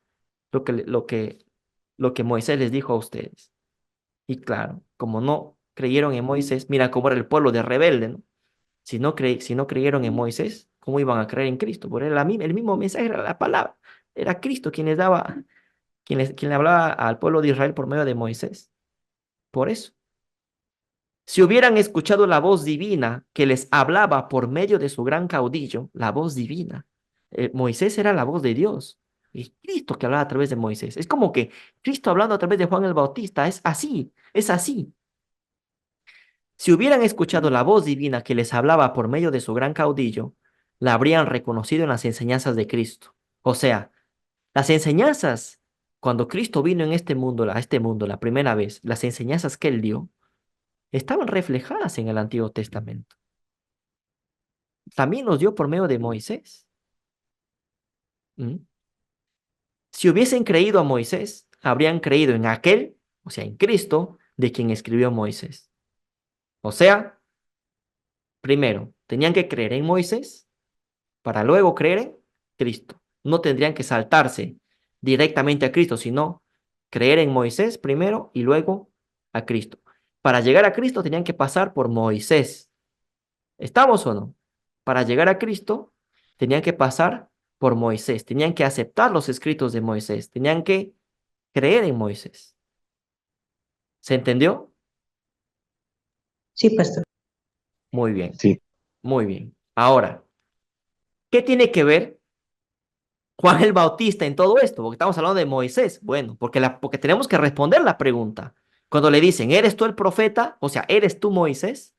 Speaker 1: lo que Moisés les dijo a ustedes. Y claro, como no creyeron en Moisés, mira cómo era el pueblo de rebelde, ¿no? Si no creyeron en Moisés, ¿cómo iban a creer en Cristo? Porque el mismo mensaje era la palabra. Era Cristo quien les daba, quien le hablaba al pueblo de Israel por medio de Moisés. Por eso. Si hubieran escuchado la voz divina que les hablaba por medio de su gran caudillo, la voz divina. Moisés era la voz de Dios. Y Cristo que hablaba a través de Moisés. Es como que Cristo hablando a través de Juan el Bautista. Es así, es así. Si hubieran escuchado la voz divina que les hablaba por medio de su gran caudillo, la habrían reconocido en las enseñanzas de Cristo. O sea, las enseñanzas, cuando Cristo vino en a este mundo la primera vez, las enseñanzas que él dio, estaban reflejadas en el Antiguo Testamento. También los dio por medio de Moisés. ¿Mm? Si hubiesen creído a Moisés, habrían creído en aquel, o sea, en Cristo, de quien escribió Moisés. O sea, primero, tenían que creer en Moisés para luego creer en Cristo. No tendrían que saltarse directamente a Cristo, sino creer en Moisés primero y luego a Cristo. Para llegar a Cristo tenían que pasar por Moisés. ¿Estamos o no? Para llegar a Cristo tenían que pasar por Moisés, tenían que aceptar los escritos de Moisés, tenían que creer en Moisés. ¿Se entendió?
Speaker 2: Sí, pastor.
Speaker 1: Muy bien,
Speaker 4: Sí.
Speaker 1: muy bien. Ahora, ¿qué tiene que ver Juan el Bautista en todo esto? Porque estamos hablando de Moisés. Bueno, porque tenemos que responder la pregunta. Cuando le dicen, ¿eres tú el profeta? O sea, ¿eres tú Moisés?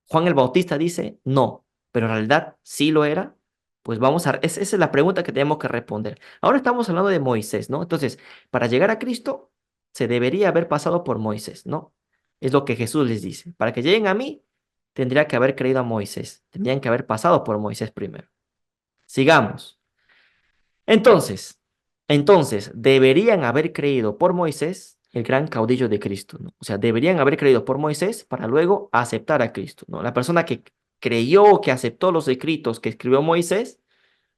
Speaker 1: Juan el Bautista dice, no, pero en realidad sí lo era. Pues esa es la pregunta que tenemos que responder. Ahora estamos hablando de Moisés, ¿no? Entonces, para llegar a Cristo, se debería haber pasado por Moisés, ¿no? Es lo que Jesús les dice. Para que lleguen a mí, tendría que haber creído a Moisés. Tendrían que haber pasado por Moisés primero. Sigamos. Entonces, deberían haber creído por Moisés, el gran caudillo de Cristo, ¿no? O sea, deberían haber creído por Moisés para luego aceptar a Cristo, ¿no? La persona que creyó, que aceptó los escritos que escribió Moisés,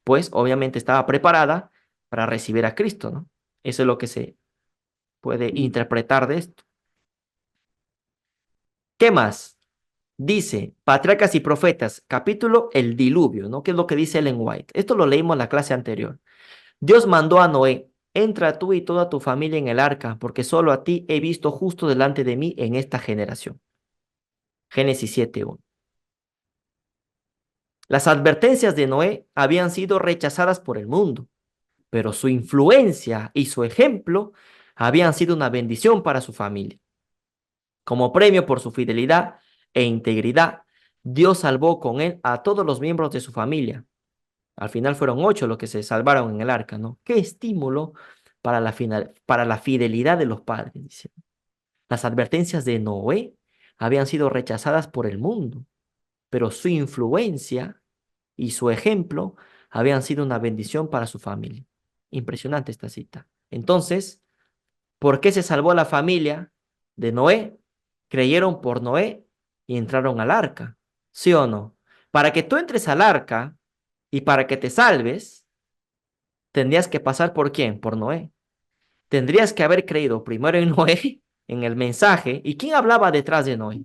Speaker 1: pues obviamente estaba preparada para recibir a Cristo, ¿no? Eso es lo que se puede interpretar de esto. ¿Qué más? Dice, Patriarcas y Profetas, capítulo El Diluvio, ¿no? ¿Qué es lo que dice Ellen White? Esto lo leímos en la clase anterior. Dios mandó a Noé, entra tú y toda tu familia en el arca, porque solo a ti he visto justo delante de mí en esta generación. Génesis 7:1. Las advertencias de Noé habían sido rechazadas por el mundo, pero su influencia y su ejemplo habían sido una bendición para su familia. Como premio por su fidelidad e integridad, Dios salvó con él a todos los miembros de su familia. Al final fueron 8 los que se salvaron en el arca, ¿no? Qué estímulo para la fidelidad de los padres, dice. Las advertencias de Noé habían sido rechazadas por el mundo, pero su influencia y su ejemplo habían sido una bendición para su familia. Impresionante esta cita. Entonces, ¿por qué se salvó la familia de Noé? Creyeron por Noé y entraron al arca. ¿Sí o no? Para que tú entres al arca y para que te salves, tendrías que pasar por quién? Por Noé. Tendrías que haber creído primero en Noé, en el mensaje. ¿Y quién hablaba detrás de Noé?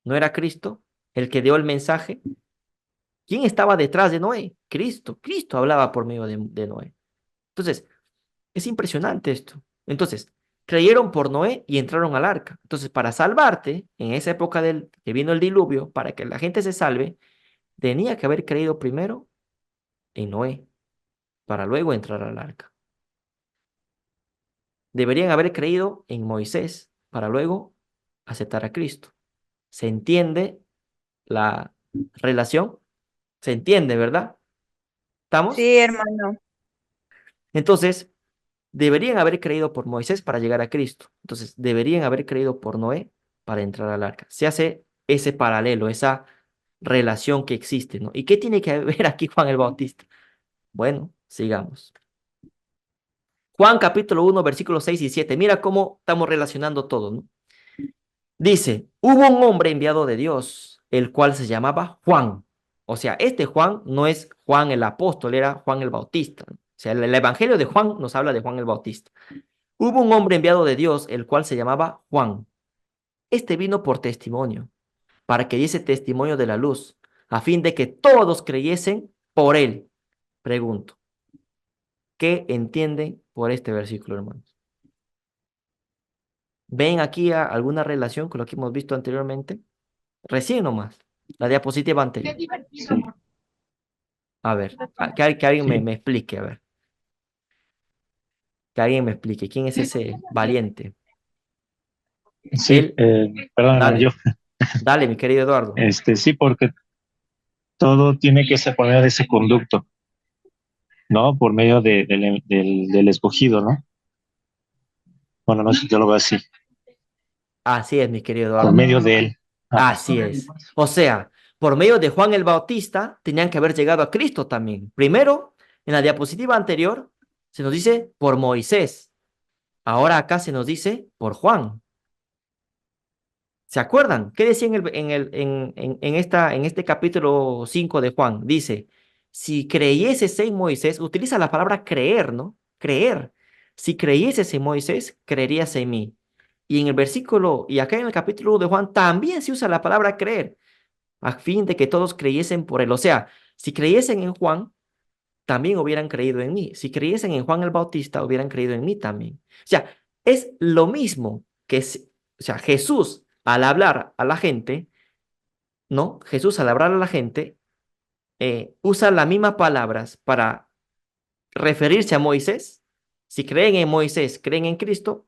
Speaker 1: ¿No era Cristo el que dio el mensaje? ¿Quién estaba detrás de Noé? Cristo. Cristo hablaba por medio de Noé. Entonces, es impresionante esto. Entonces, creyeron por Noé y entraron al arca. Entonces, para salvarte, en esa época que vino el diluvio, para que la gente se salve, tenía que haber creído primero en Noé, para luego entrar al arca. Deberían haber creído en Moisés, para luego aceptar a Cristo. ¿Se entiende la relación? ¿Se entiende, verdad? ¿Estamos?
Speaker 3: Sí, hermano.
Speaker 1: Entonces, deberían haber creído por Moisés para llegar a Cristo. Entonces, deberían haber creído por Noé para entrar al arca. Se hace ese paralelo, esa relación que existe, ¿no? ¿Y qué tiene que ver aquí Juan el Bautista? Bueno, sigamos. Juan capítulo 1, versículos 6 y 7. Mira cómo estamos relacionando todo, ¿no? Dice, hubo un hombre enviado de Dios, el cual se llamaba Juan. O sea, este Juan no es Juan el apóstol, era Juan el Bautista. O sea, el evangelio de Juan nos habla de Juan el Bautista. Hubo un hombre enviado de Dios, el cual se llamaba Juan. Este vino por testimonio, para que diese testimonio de la luz, a fin de que todos creyesen por él. Pregunto, ¿qué entienden por este versículo, hermanos? ¿Ven aquí alguna relación con lo que hemos visto anteriormente? Recién nomás, la diapositiva anterior. A ver, que alguien me
Speaker 4: Sí,
Speaker 1: explique, a ver. Que alguien me explique. ¿Quién es ese valiente?
Speaker 4: sí,
Speaker 1: Él,
Speaker 4: perdón, hermano, yo,
Speaker 1: dale, dale, mi querido Eduardo.
Speaker 4: sí, porque todo tiene que ser por medio de ese conducto, ¿no? Por medio del escogido, ¿no? Bueno, no sé, yo lo veo así,
Speaker 1: Así es, mi querido
Speaker 4: por
Speaker 1: Eduardo.
Speaker 4: medio de él. Ajá.
Speaker 1: Así es. O sea, por medio de Juan el Bautista, tenían que haber llegado a Cristo también. Primero, en la diapositiva anterior, se nos dice por Moisés. Ahora acá se nos dice por Juan. ¿Se acuerdan? ¿Qué decía en este capítulo 5 de Juan? Dice, si creyeses en Moisés, utiliza la palabra creer, ¿no? Creer. Si creyeses en Moisés, creerías en mí. Y en el versículo, y acá en el capítulo 1 de Juan, también se usa la palabra creer, a fin de que todos creyesen por él. O sea, si creyesen en Juan, también hubieran creído en mí. Si creyesen en Juan el Bautista, hubieran creído en mí también. O sea, es lo mismo o sea, Jesús al hablar a la gente, ¿no? Jesús al hablar a la gente usa las mismas palabras para referirse a Moisés. Si creen en Moisés, creen en Cristo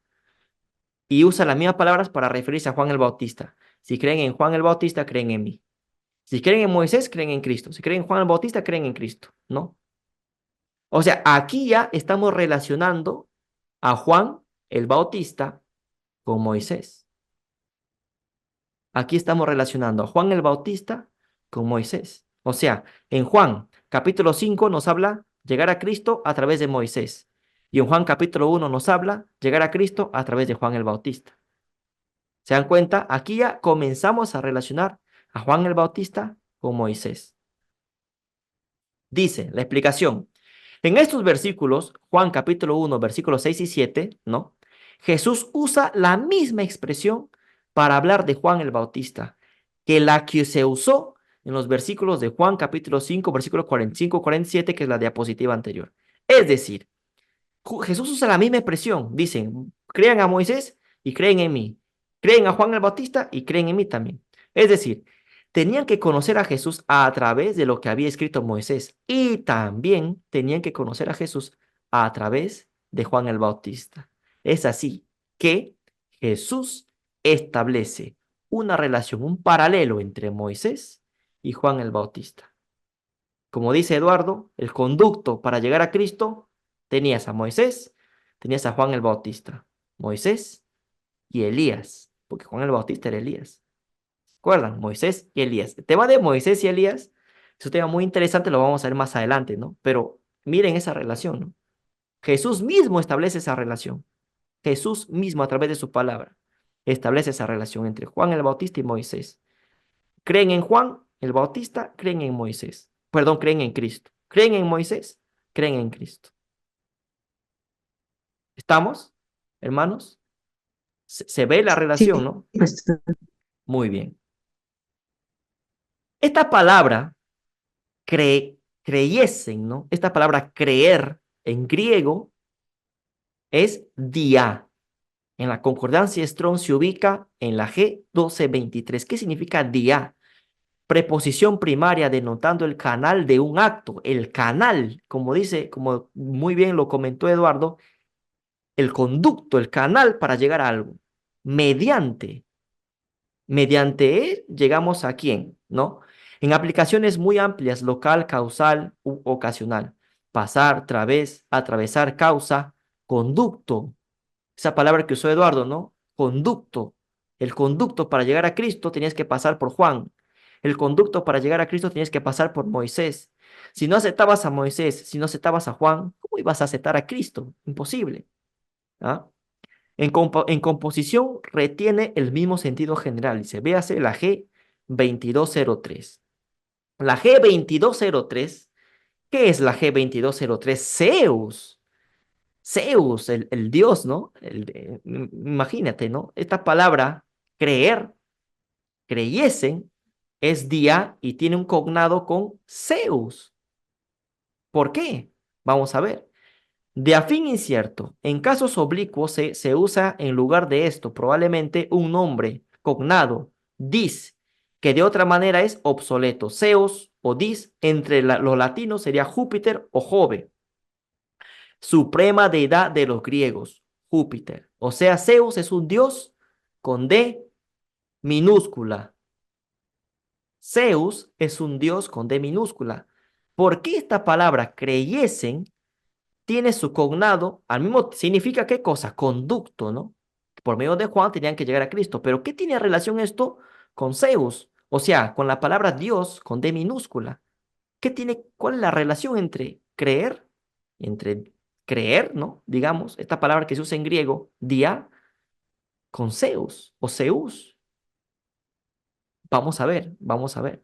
Speaker 1: y usa las mismas palabras para referirse a Juan el Bautista. Si creen en Juan el Bautista, creen en mí. Si creen en Moisés, creen en Cristo. Si creen en Juan el Bautista, creen en Cristo, ¿no? O sea, aquí ya estamos relacionando a Juan el Bautista con Moisés. Aquí estamos relacionando a Juan el Bautista con Moisés. O sea, en Juan capítulo 5 nos habla llegar a Cristo a través de Moisés. Y en Juan capítulo 1 nos habla llegar a Cristo a través de Juan el Bautista. ¿Se dan cuenta? Aquí ya comenzamos a relacionar a Juan el Bautista con Moisés. Dice la explicación. En estos versículos, Juan capítulo 1, versículos 6 y 7, ¿no? Jesús usa la misma expresión para hablar de Juan el Bautista, que la que se usó en los versículos de Juan capítulo 5, versículos 45, 47, que es la diapositiva anterior. Es decir, Jesús usa la misma expresión. Dicen, crean a Moisés y creen en mí. Creen a Juan el Bautista y creen en mí también. Es decir, tenían que conocer a Jesús a través de lo que había escrito Moisés y también tenían que conocer a Jesús a través de Juan el Bautista. Es así que Jesús establece una relación, un paralelo entre Moisés y Juan el Bautista. Como dice Eduardo, el conducto para llegar a Cristo, tenías a Moisés, tenías a Juan el Bautista, Moisés y Elías, porque Juan el Bautista era Elías. ¿Recuerdan? Moisés y Elías. El tema de Moisés y Elías es un tema muy interesante, lo vamos a ver más adelante, ¿no? Pero miren esa relación, ¿no? Jesús mismo establece esa relación. Jesús mismo, a través de su palabra, establece esa relación entre Juan el Bautista y Moisés. Creen en Juan el Bautista, creen en Moisés. Perdón, creen en Cristo. Creen en Moisés, creen en Cristo. ¿Estamos, hermanos? Se ve la relación,
Speaker 2: Sí,
Speaker 1: ¿no?
Speaker 2: pastor.
Speaker 1: Muy bien. Esta palabra, creyesen, ¿no? Esta palabra creer en griego es dia. En la concordancia Strong se ubica en la G1223. ¿Qué significa dia? Preposición primaria denotando el canal de un acto. El canal, como dice, como muy bien lo comentó Eduardo, el conducto, el canal para llegar a algo. Mediante él llegamos a quién, ¿no? En aplicaciones muy amplias, local, causal u ocasional. Pasar, través, atravesar, causa, conducto. Esa palabra que usó Eduardo, ¿no? Conducto. El conducto para llegar a Cristo tenías que pasar por Juan. El conducto para llegar a Cristo tenías que pasar por Moisés. Si no aceptabas a Moisés, si no aceptabas a Juan, ¿cómo ibas a aceptar a Cristo? Imposible. ¿Ah? En composición retiene el mismo sentido general. Dice, véase la G2203. La G2203, ¿qué es la G2203? Zeus. Zeus, el dios, ¿no? Imagínate, ¿no? Esta palabra, creer, creyesen, es día y tiene un cognado con Zeus. ¿Por qué? Vamos a ver. De afín incierto, en casos oblicuos se usa en lugar de esto probablemente un nombre, cognado, dis, que de otra manera es obsoleto. Zeus o dis, entre los latinos sería Júpiter o Jove. Suprema deidad de los griegos, Júpiter. O sea, Zeus es un dios con D minúscula. Zeus es un dios con D minúscula. ¿Por qué esta palabra creyesen tiene su cognado, al mismo, significa qué cosa? Conducto, ¿no? Por medio de Juan tenían que llegar a Cristo. Pero ¿qué tiene relación esto con Zeus? O sea, con la palabra Dios, con D minúscula. ¿Cuál es la relación entre creer, ¿no? Digamos, esta palabra que se usa en griego, dia, con Zeus o Zeus. Vamos a ver, vamos a ver.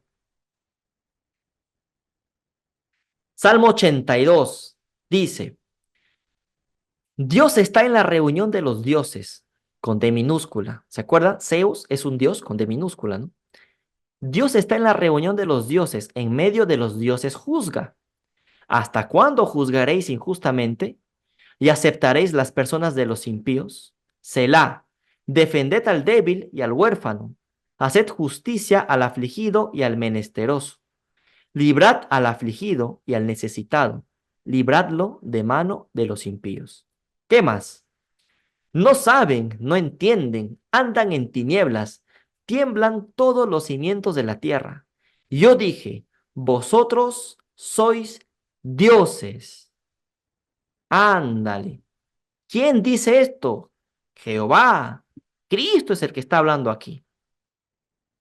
Speaker 1: Salmo 82 dice, Dios está en la reunión de los dioses, con D minúscula. ¿Se acuerdan? Zeus es un dios con D minúscula, ¿no? Dios está en la reunión de los dioses, en medio de los dioses juzga. ¿Hasta cuándo juzgaréis injustamente y aceptaréis las personas de los impíos? Selah, defended al débil y al huérfano. Haced justicia al afligido y al menesteroso. Librad al afligido y al necesitado. libradlo de mano de los impíos. ¿Qué más? No saben, no entienden, andan en tinieblas, tiemblan todos los cimientos de la tierra. Yo dije, vosotros sois dioses. Ándale. ¿Quién dice esto? Jehová. Cristo es el que está hablando aquí.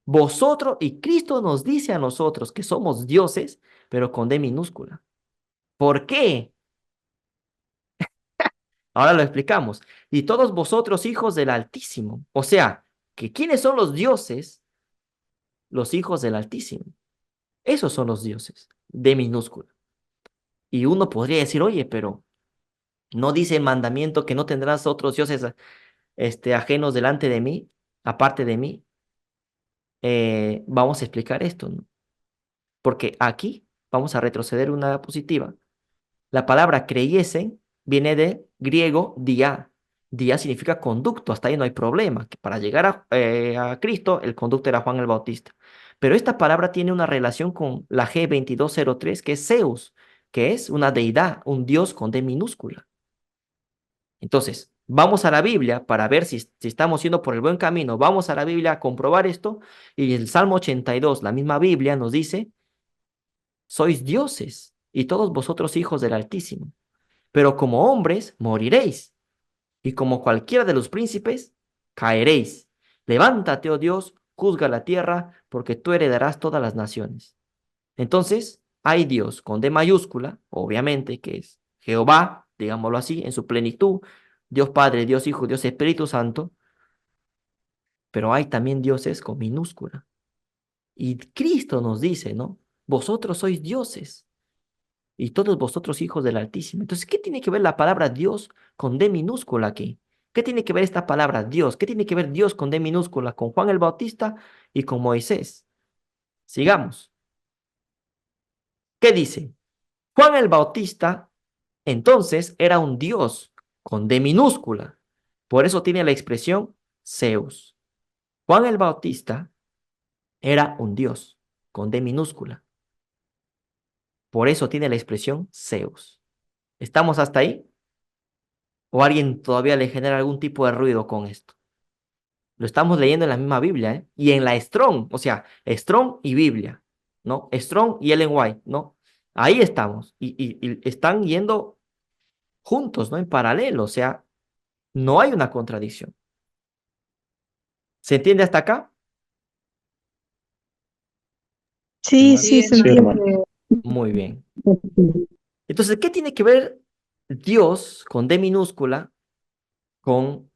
Speaker 1: Vosotros, y Cristo nos dice a nosotros que somos dioses, pero con D minúscula. ¿Por qué? Ahora lo explicamos. Y todos vosotros hijos del Altísimo. O sea, que ¿quiénes son los dioses? Los hijos del Altísimo. Esos son los dioses, D minúscula. Y uno podría decir, oye, pero ¿no dice el mandamiento que no tendrás otros dioses ajenos delante de mí, aparte de mí? Vamos a explicar esto, ¿no? Porque aquí vamos a retroceder una diapositiva. La palabra creyesen viene de griego dia. Dia significa conducto, hasta ahí no hay problema. Que para llegar a Cristo, el conducto era Juan el Bautista. Pero esta palabra tiene una relación con la G2203, que es Zeus, que es una deidad, un dios con D minúscula. Entonces, vamos a la Biblia para ver si estamos yendo por el buen camino. Vamos a la Biblia a comprobar esto. Y el Salmo 82, la misma Biblia nos dice, sois dioses y todos vosotros hijos del Altísimo. Pero como hombres moriréis, y como cualquiera de los príncipes caeréis. Levántate, oh Dios, juzga la tierra, porque tú heredarás todas las naciones. Entonces, hay Dios con D mayúscula, obviamente, que es Jehová, digámoslo así, en su plenitud, Dios Padre, Dios Hijo, Dios Espíritu Santo, pero hay también dioses con minúscula. Y Cristo nos dice, ¿no? Vosotros sois dioses y todos vosotros hijos del Altísimo. Entonces, ¿qué tiene que ver la palabra Dios con D minúscula aquí? ¿Qué tiene que ver esta palabra Dios? ¿Qué tiene que ver Dios con D minúscula, con Juan el Bautista y con Moisés? Sigamos. ¿Qué dice? Juan el Bautista, entonces, era un Dios con D minúscula. Por eso tiene la expresión Zeus. Juan el Bautista era un Dios con D minúscula. Por eso tiene la expresión Zeus. ¿Estamos hasta ahí? ¿O alguien todavía le genera algún tipo de ruido con esto? Lo estamos leyendo en la misma Biblia, ¿eh? Y en la Strong, o sea, Strong y Biblia, ¿no? Strong y Ellen White, ¿no? Ahí estamos. Y están yendo juntos, ¿no? En paralelo, o sea, no hay una contradicción. ¿Se entiende hasta acá?
Speaker 2: Sí,
Speaker 1: Hermano.
Speaker 2: sí, se
Speaker 4: Sí, hermano.
Speaker 2: entiende.
Speaker 1: Muy bien. Entonces, ¿qué tiene que ver Dios con D minúscula con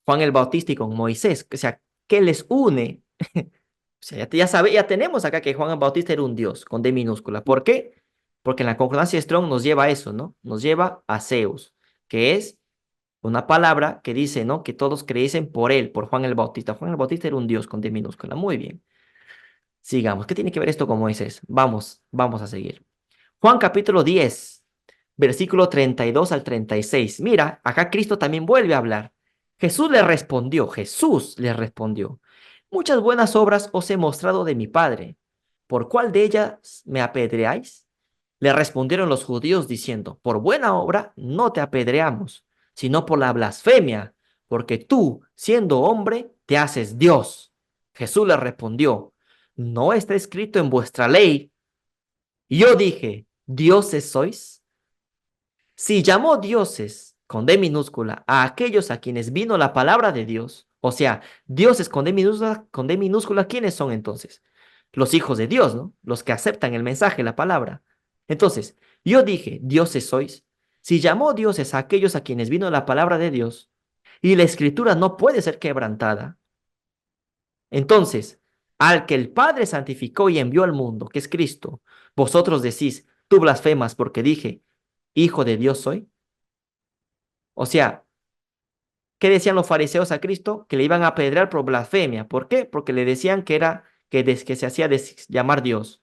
Speaker 1: Juan el Bautista y con Moisés? O sea, ¿qué les une? O sea, ya tenemos acá que Juan el Bautista era un Dios con D minúscula. ¿Por qué? Porque en la concordancia Strong nos lleva a eso, ¿no? Nos lleva a Zeus, que es una palabra que dice, ¿no? Que todos creyesen por él, por Juan el Bautista. Juan el Bautista era un Dios con D minúscula. Muy bien. Sigamos. ¿Qué tiene que ver esto con Moisés? Vamos a seguir. Juan capítulo 10, versículo 32 al 36. Mira, acá Cristo también vuelve a hablar. Jesús le respondió, muchas buenas obras os he mostrado de mi Padre. ¿Por cuál de ellas me apedreáis? Le respondieron los judíos diciendo, por buena obra no te apedreamos, sino por la blasfemia, porque tú, siendo hombre, te haces Dios. Jesús le respondió, ¿no está escrito en vuestra ley? Y yo dije, ¿dioses sois? Si llamó dioses con D minúscula a aquellos a quienes vino la palabra de Dios, o sea, dioses con D minúscula, ¿quiénes son entonces? Los hijos de Dios, ¿no? Los que aceptan el mensaje, la palabra. Entonces, yo dije, dioses sois. Si llamó dioses a aquellos a quienes vino la palabra de Dios, y la escritura no puede ser quebrantada, entonces, al que el Padre santificó y envió al mundo, que es Cristo, vosotros decís, tú blasfemas porque dije, hijo de Dios soy. O sea, ¿qué decían los fariseos a Cristo? Que le iban a apedrear por blasfemia. ¿Por qué? Porque le decían que se hacía llamar Dios.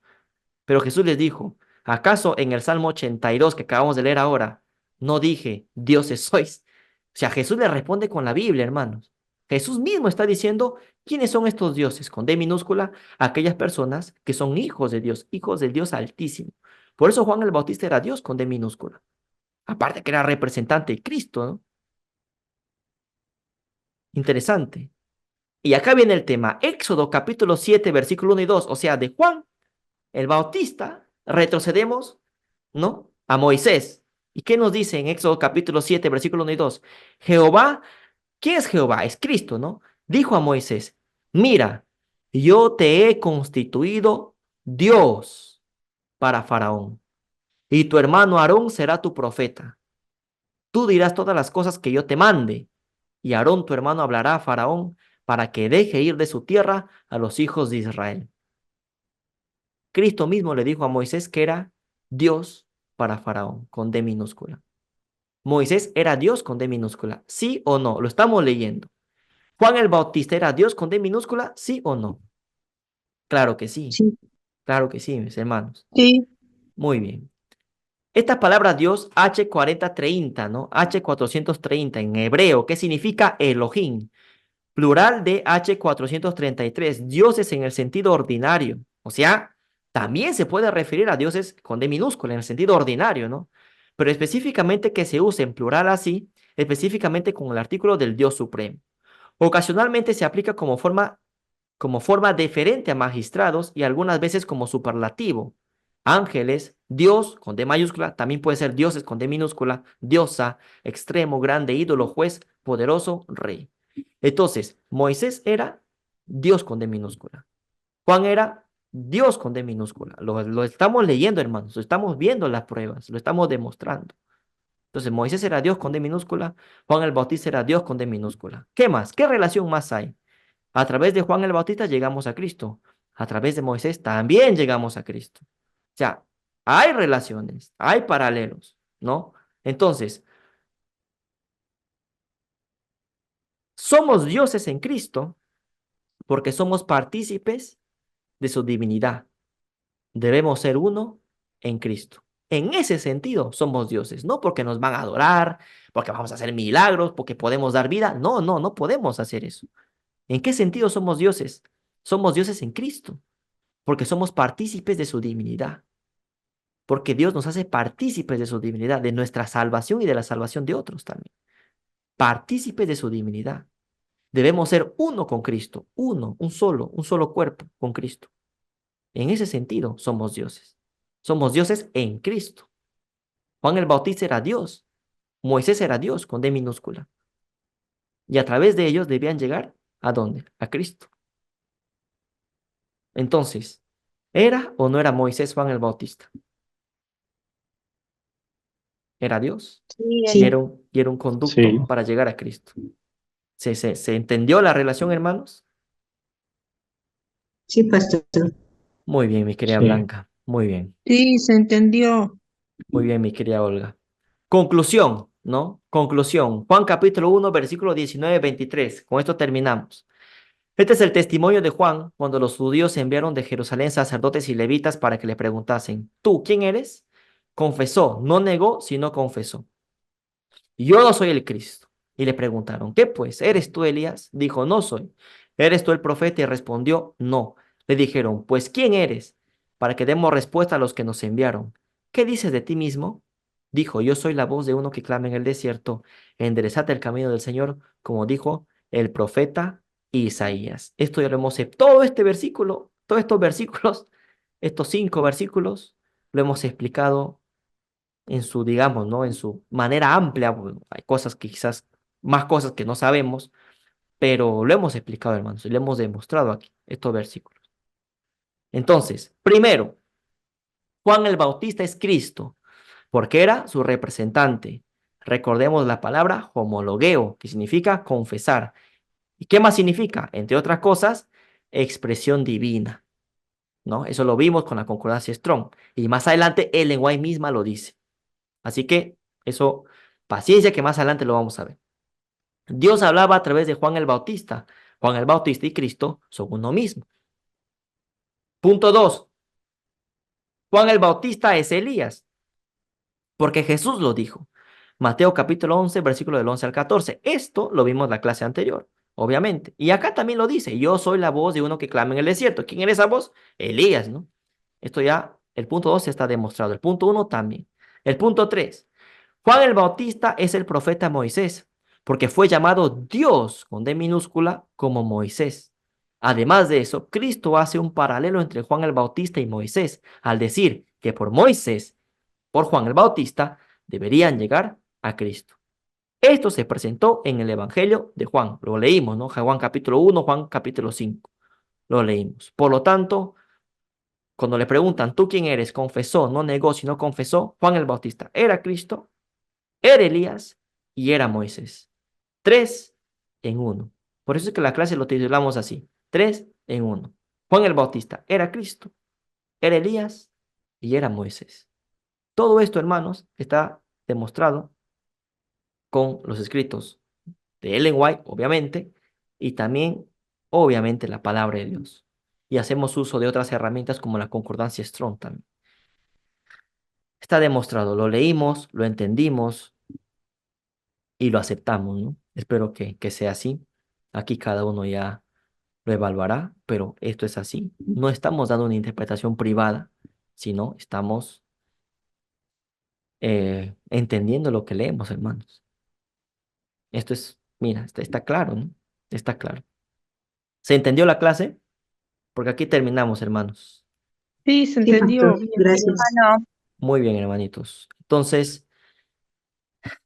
Speaker 1: Pero Jesús les dijo, ¿acaso en el Salmo 82 que acabamos de leer ahora, no dije, dioses sois? O sea, Jesús le responde con la Biblia, hermanos. Jesús mismo está diciendo, ¿quiénes son estos dioses? Con D minúscula, aquellas personas que son hijos de Dios Altísimo. Por eso Juan el Bautista era Dios con D minúscula. Aparte que era representante de Cristo, ¿no? Interesante. Y acá viene el tema. Éxodo capítulo 7, versículo 1 y 2. O sea, de Juan el Bautista, retrocedemos, ¿no? A Moisés. ¿Y qué nos dice en Éxodo capítulo 7, versículo 1 y 2? Jehová, ¿quién es Jehová? Es Cristo, ¿no? Dijo a Moisés, mira, yo te he constituido Dios para Faraón, y tu hermano Aarón será tu profeta. Tú dirás todas las cosas que yo te mande, y Aarón tu hermano hablará a Faraón para que deje ir de su tierra a los hijos de Israel. Cristo mismo le dijo a Moisés que era Dios para Faraón, con D minúscula. Moisés era Dios con D minúscula, ¿sí o no? Lo estamos leyendo. Juan el Bautista era Dios con D minúscula, ¿sí o no?
Speaker 2: Sí,
Speaker 1: Claro que sí, mis hermanos.
Speaker 2: sí,
Speaker 1: Muy bien. Esta palabra Dios, H4030, ¿no? H430 en hebreo, ¿qué significa Elohim? Plural de H433, dioses en el sentido ordinario. O sea, también se puede referir a dioses con D minúscula en el sentido ordinario, ¿no? Pero específicamente que se use en plural así, específicamente con el artículo del Dios Supremo. Ocasionalmente se aplica como forma deferente a magistrados y algunas veces como superlativo. Ángeles, Dios con D mayúscula, también puede ser dioses con D minúscula, diosa, extremo, grande, ídolo, juez, poderoso, rey. Entonces, Moisés era Dios con D minúscula. Juan era Dios con D minúscula. Lo estamos leyendo, hermanos, lo estamos viendo en las pruebas, lo estamos demostrando. Entonces, Moisés era Dios con D minúscula, Juan el Bautista era Dios con D minúscula. ¿Qué más? ¿Qué relación más hay? A través de Juan el Bautista llegamos a Cristo. A través de Moisés también llegamos a Cristo. O sea, hay relaciones, hay paralelos, ¿no? Entonces, somos dioses en Cristo porque somos partícipes de su divinidad. Debemos ser uno en Cristo. En ese sentido, somos dioses, no porque nos van a adorar, porque vamos a hacer milagros, porque podemos dar vida. No, no, no podemos hacer eso. ¿En qué sentido somos dioses? Somos dioses en Cristo, porque somos partícipes de su divinidad, porque Dios nos hace partícipes de su divinidad, de nuestra salvación y de la salvación de otros también. Partícipes de su divinidad. Debemos ser uno con Cristo, uno, un solo cuerpo con Cristo. En ese sentido, somos dioses. Somos dioses en Cristo. Juan el Bautista era Dios. Moisés era Dios con D minúscula. Y a través de ellos debían llegar ¿a dónde? A Cristo. Entonces, ¿era o no era Moisés Juan el Bautista? Era Dios
Speaker 3: Sí,
Speaker 1: y
Speaker 2: sí,
Speaker 1: era un conducto
Speaker 4: Sí,
Speaker 1: para llegar a Cristo. ¿Se entendió la relación, hermanos?
Speaker 2: sí, pastor.
Speaker 1: Muy bien, mi querida
Speaker 4: sí.
Speaker 1: Blanca. Muy bien.
Speaker 2: Sí, se entendió.
Speaker 1: Muy bien, mi querida Olga. Conclusión, ¿no? Conclusión. Juan capítulo 1, versículo 19-23. Con esto terminamos. Este es el testimonio de Juan cuando los judíos enviaron de Jerusalén sacerdotes y levitas para que le preguntasen, ¿tú quién eres? Confesó, no negó, sino confesó. Yo no soy el Cristo. Y le preguntaron, ¿qué pues? ¿Eres tú Elías? Dijo, no soy. ¿Eres tú el profeta? Y respondió, no. Le dijeron, pues ¿quién eres? Para que demos respuesta a los que nos enviaron. ¿Qué dices de ti mismo? Dijo, yo soy la voz de uno que clama en el desierto, enderezate el camino del Señor, como dijo el profeta Isaías. Esto ya lo hemos, todo este versículo, todos estos versículos, estos 5 versículos, lo hemos explicado en su, digamos, ¿no? En su manera amplia. Bueno, hay cosas que quizás, más cosas que no sabemos, pero lo hemos explicado, hermanos, y lo hemos demostrado aquí, estos versículos. Entonces, primero, Juan el Bautista es Cristo, porque era su representante. Recordemos la palabra homologueo, que significa confesar. ¿Y qué más significa? Entre otras cosas, expresión divina, ¿no? Eso lo vimos con la concordancia Strong. Y más adelante, Ellen White misma lo dice. Así que eso, paciencia que más adelante lo vamos a ver. Dios hablaba a través de Juan el Bautista. Juan el Bautista y Cristo son uno mismo. Punto 2. Juan el Bautista es Elías, porque Jesús lo dijo. Mateo capítulo 11, versículo del 11 al 14. Esto lo vimos en la clase anterior, obviamente. Y acá también lo dice, yo soy la voz de uno que clama en el desierto. ¿Quién era esa voz? Elías, ¿no? Esto ya El punto 2 está demostrado. El punto 1 también. El punto 3. Juan el Bautista es el profeta Moisés, porque fue llamado Dios con D minúscula como Moisés. Además de eso, Cristo hace un paralelo entre Juan el Bautista y Moisés, al decir que por Moisés, por Juan el Bautista, deberían llegar a Cristo. Esto se presentó en el Evangelio de Juan. Lo leímos, ¿no? Juan capítulo 1, Juan capítulo 5. Lo leímos. Por lo tanto, cuando le preguntan, ¿tú quién eres? Confesó, no negó, sino confesó. Juan el Bautista era Cristo, era Elías y era Moisés. 3 en 1. Por eso es que la clase lo titulamos así. 3 en 1. Juan el Bautista era Cristo, era Elías y era Moisés. Todo esto, hermanos, está demostrado con los escritos de Ellen White, obviamente, y también, obviamente, la palabra de Dios. Y hacemos uso de otras herramientas como la concordancia Strong también. Está demostrado, lo leímos, lo entendimos y lo aceptamos, ¿no? Espero que sea así. Aquí cada uno ya lo evaluará, pero esto es así. No estamos dando una interpretación privada, sino estamos entendiendo lo que leemos, hermanos. Esto es, mira, está claro, ¿no? Está claro. ¿Se entendió la clase? Porque aquí terminamos, hermanos.
Speaker 2: Sí, se
Speaker 3: Sí,
Speaker 2: entendió.
Speaker 3: pastor.
Speaker 2: Gracias.
Speaker 3: Hermano,
Speaker 1: Muy bien, hermanitos. Entonces,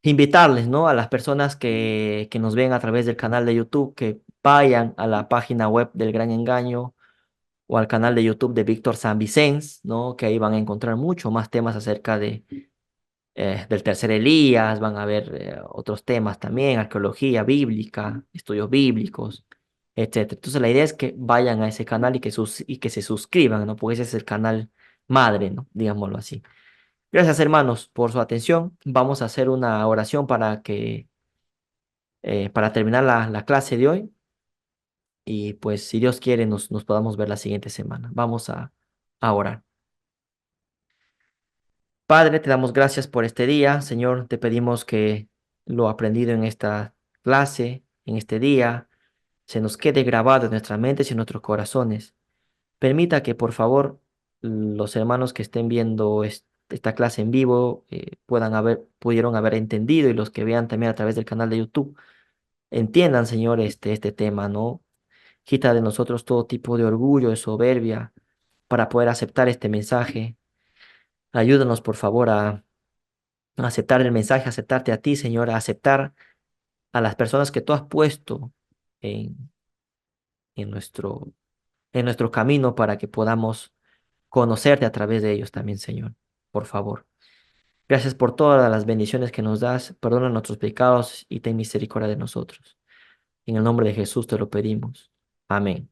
Speaker 1: invitarles, ¿no? A las personas que nos ven a través del canal de YouTube, que vayan a la página web del Gran Engaño o al canal de YouTube de Víctor San Vicens, ¿no? Que ahí van a encontrar mucho más temas acerca del tercer Elías, van a ver otros temas también, arqueología bíblica, estudios bíblicos, etcétera. Entonces la idea es que vayan a ese canal y que se suscriban, ¿no? Porque ese es el canal madre, ¿no? Digámoslo así. Gracias, hermanos, por su atención. Vamos a hacer una oración para terminar la clase de hoy. Y pues, si Dios quiere, nos podamos ver la siguiente semana. Vamos a orar. Padre, te damos gracias por este día. Señor, te pedimos que lo aprendido en esta clase, en este día, se nos quede grabado en nuestras mentes y en nuestros corazones. Permita que, por favor, los hermanos que estén viendo esta clase en vivo pudieron haber entendido y los que vean también a través del canal de YouTube entiendan, Señor, este tema, ¿no? Quita de nosotros todo tipo de orgullo, de soberbia, para poder aceptar este mensaje. Ayúdanos, por favor, a aceptar el mensaje, a aceptarte a ti, Señor, a aceptar a las personas que tú has puesto en, en nuestro, en nuestro camino para que podamos conocerte a través de ellos también, Señor. Por favor. Gracias por todas las bendiciones que nos das. Perdona nuestros pecados y ten misericordia de nosotros. En el nombre de Jesús te lo pedimos. Amén.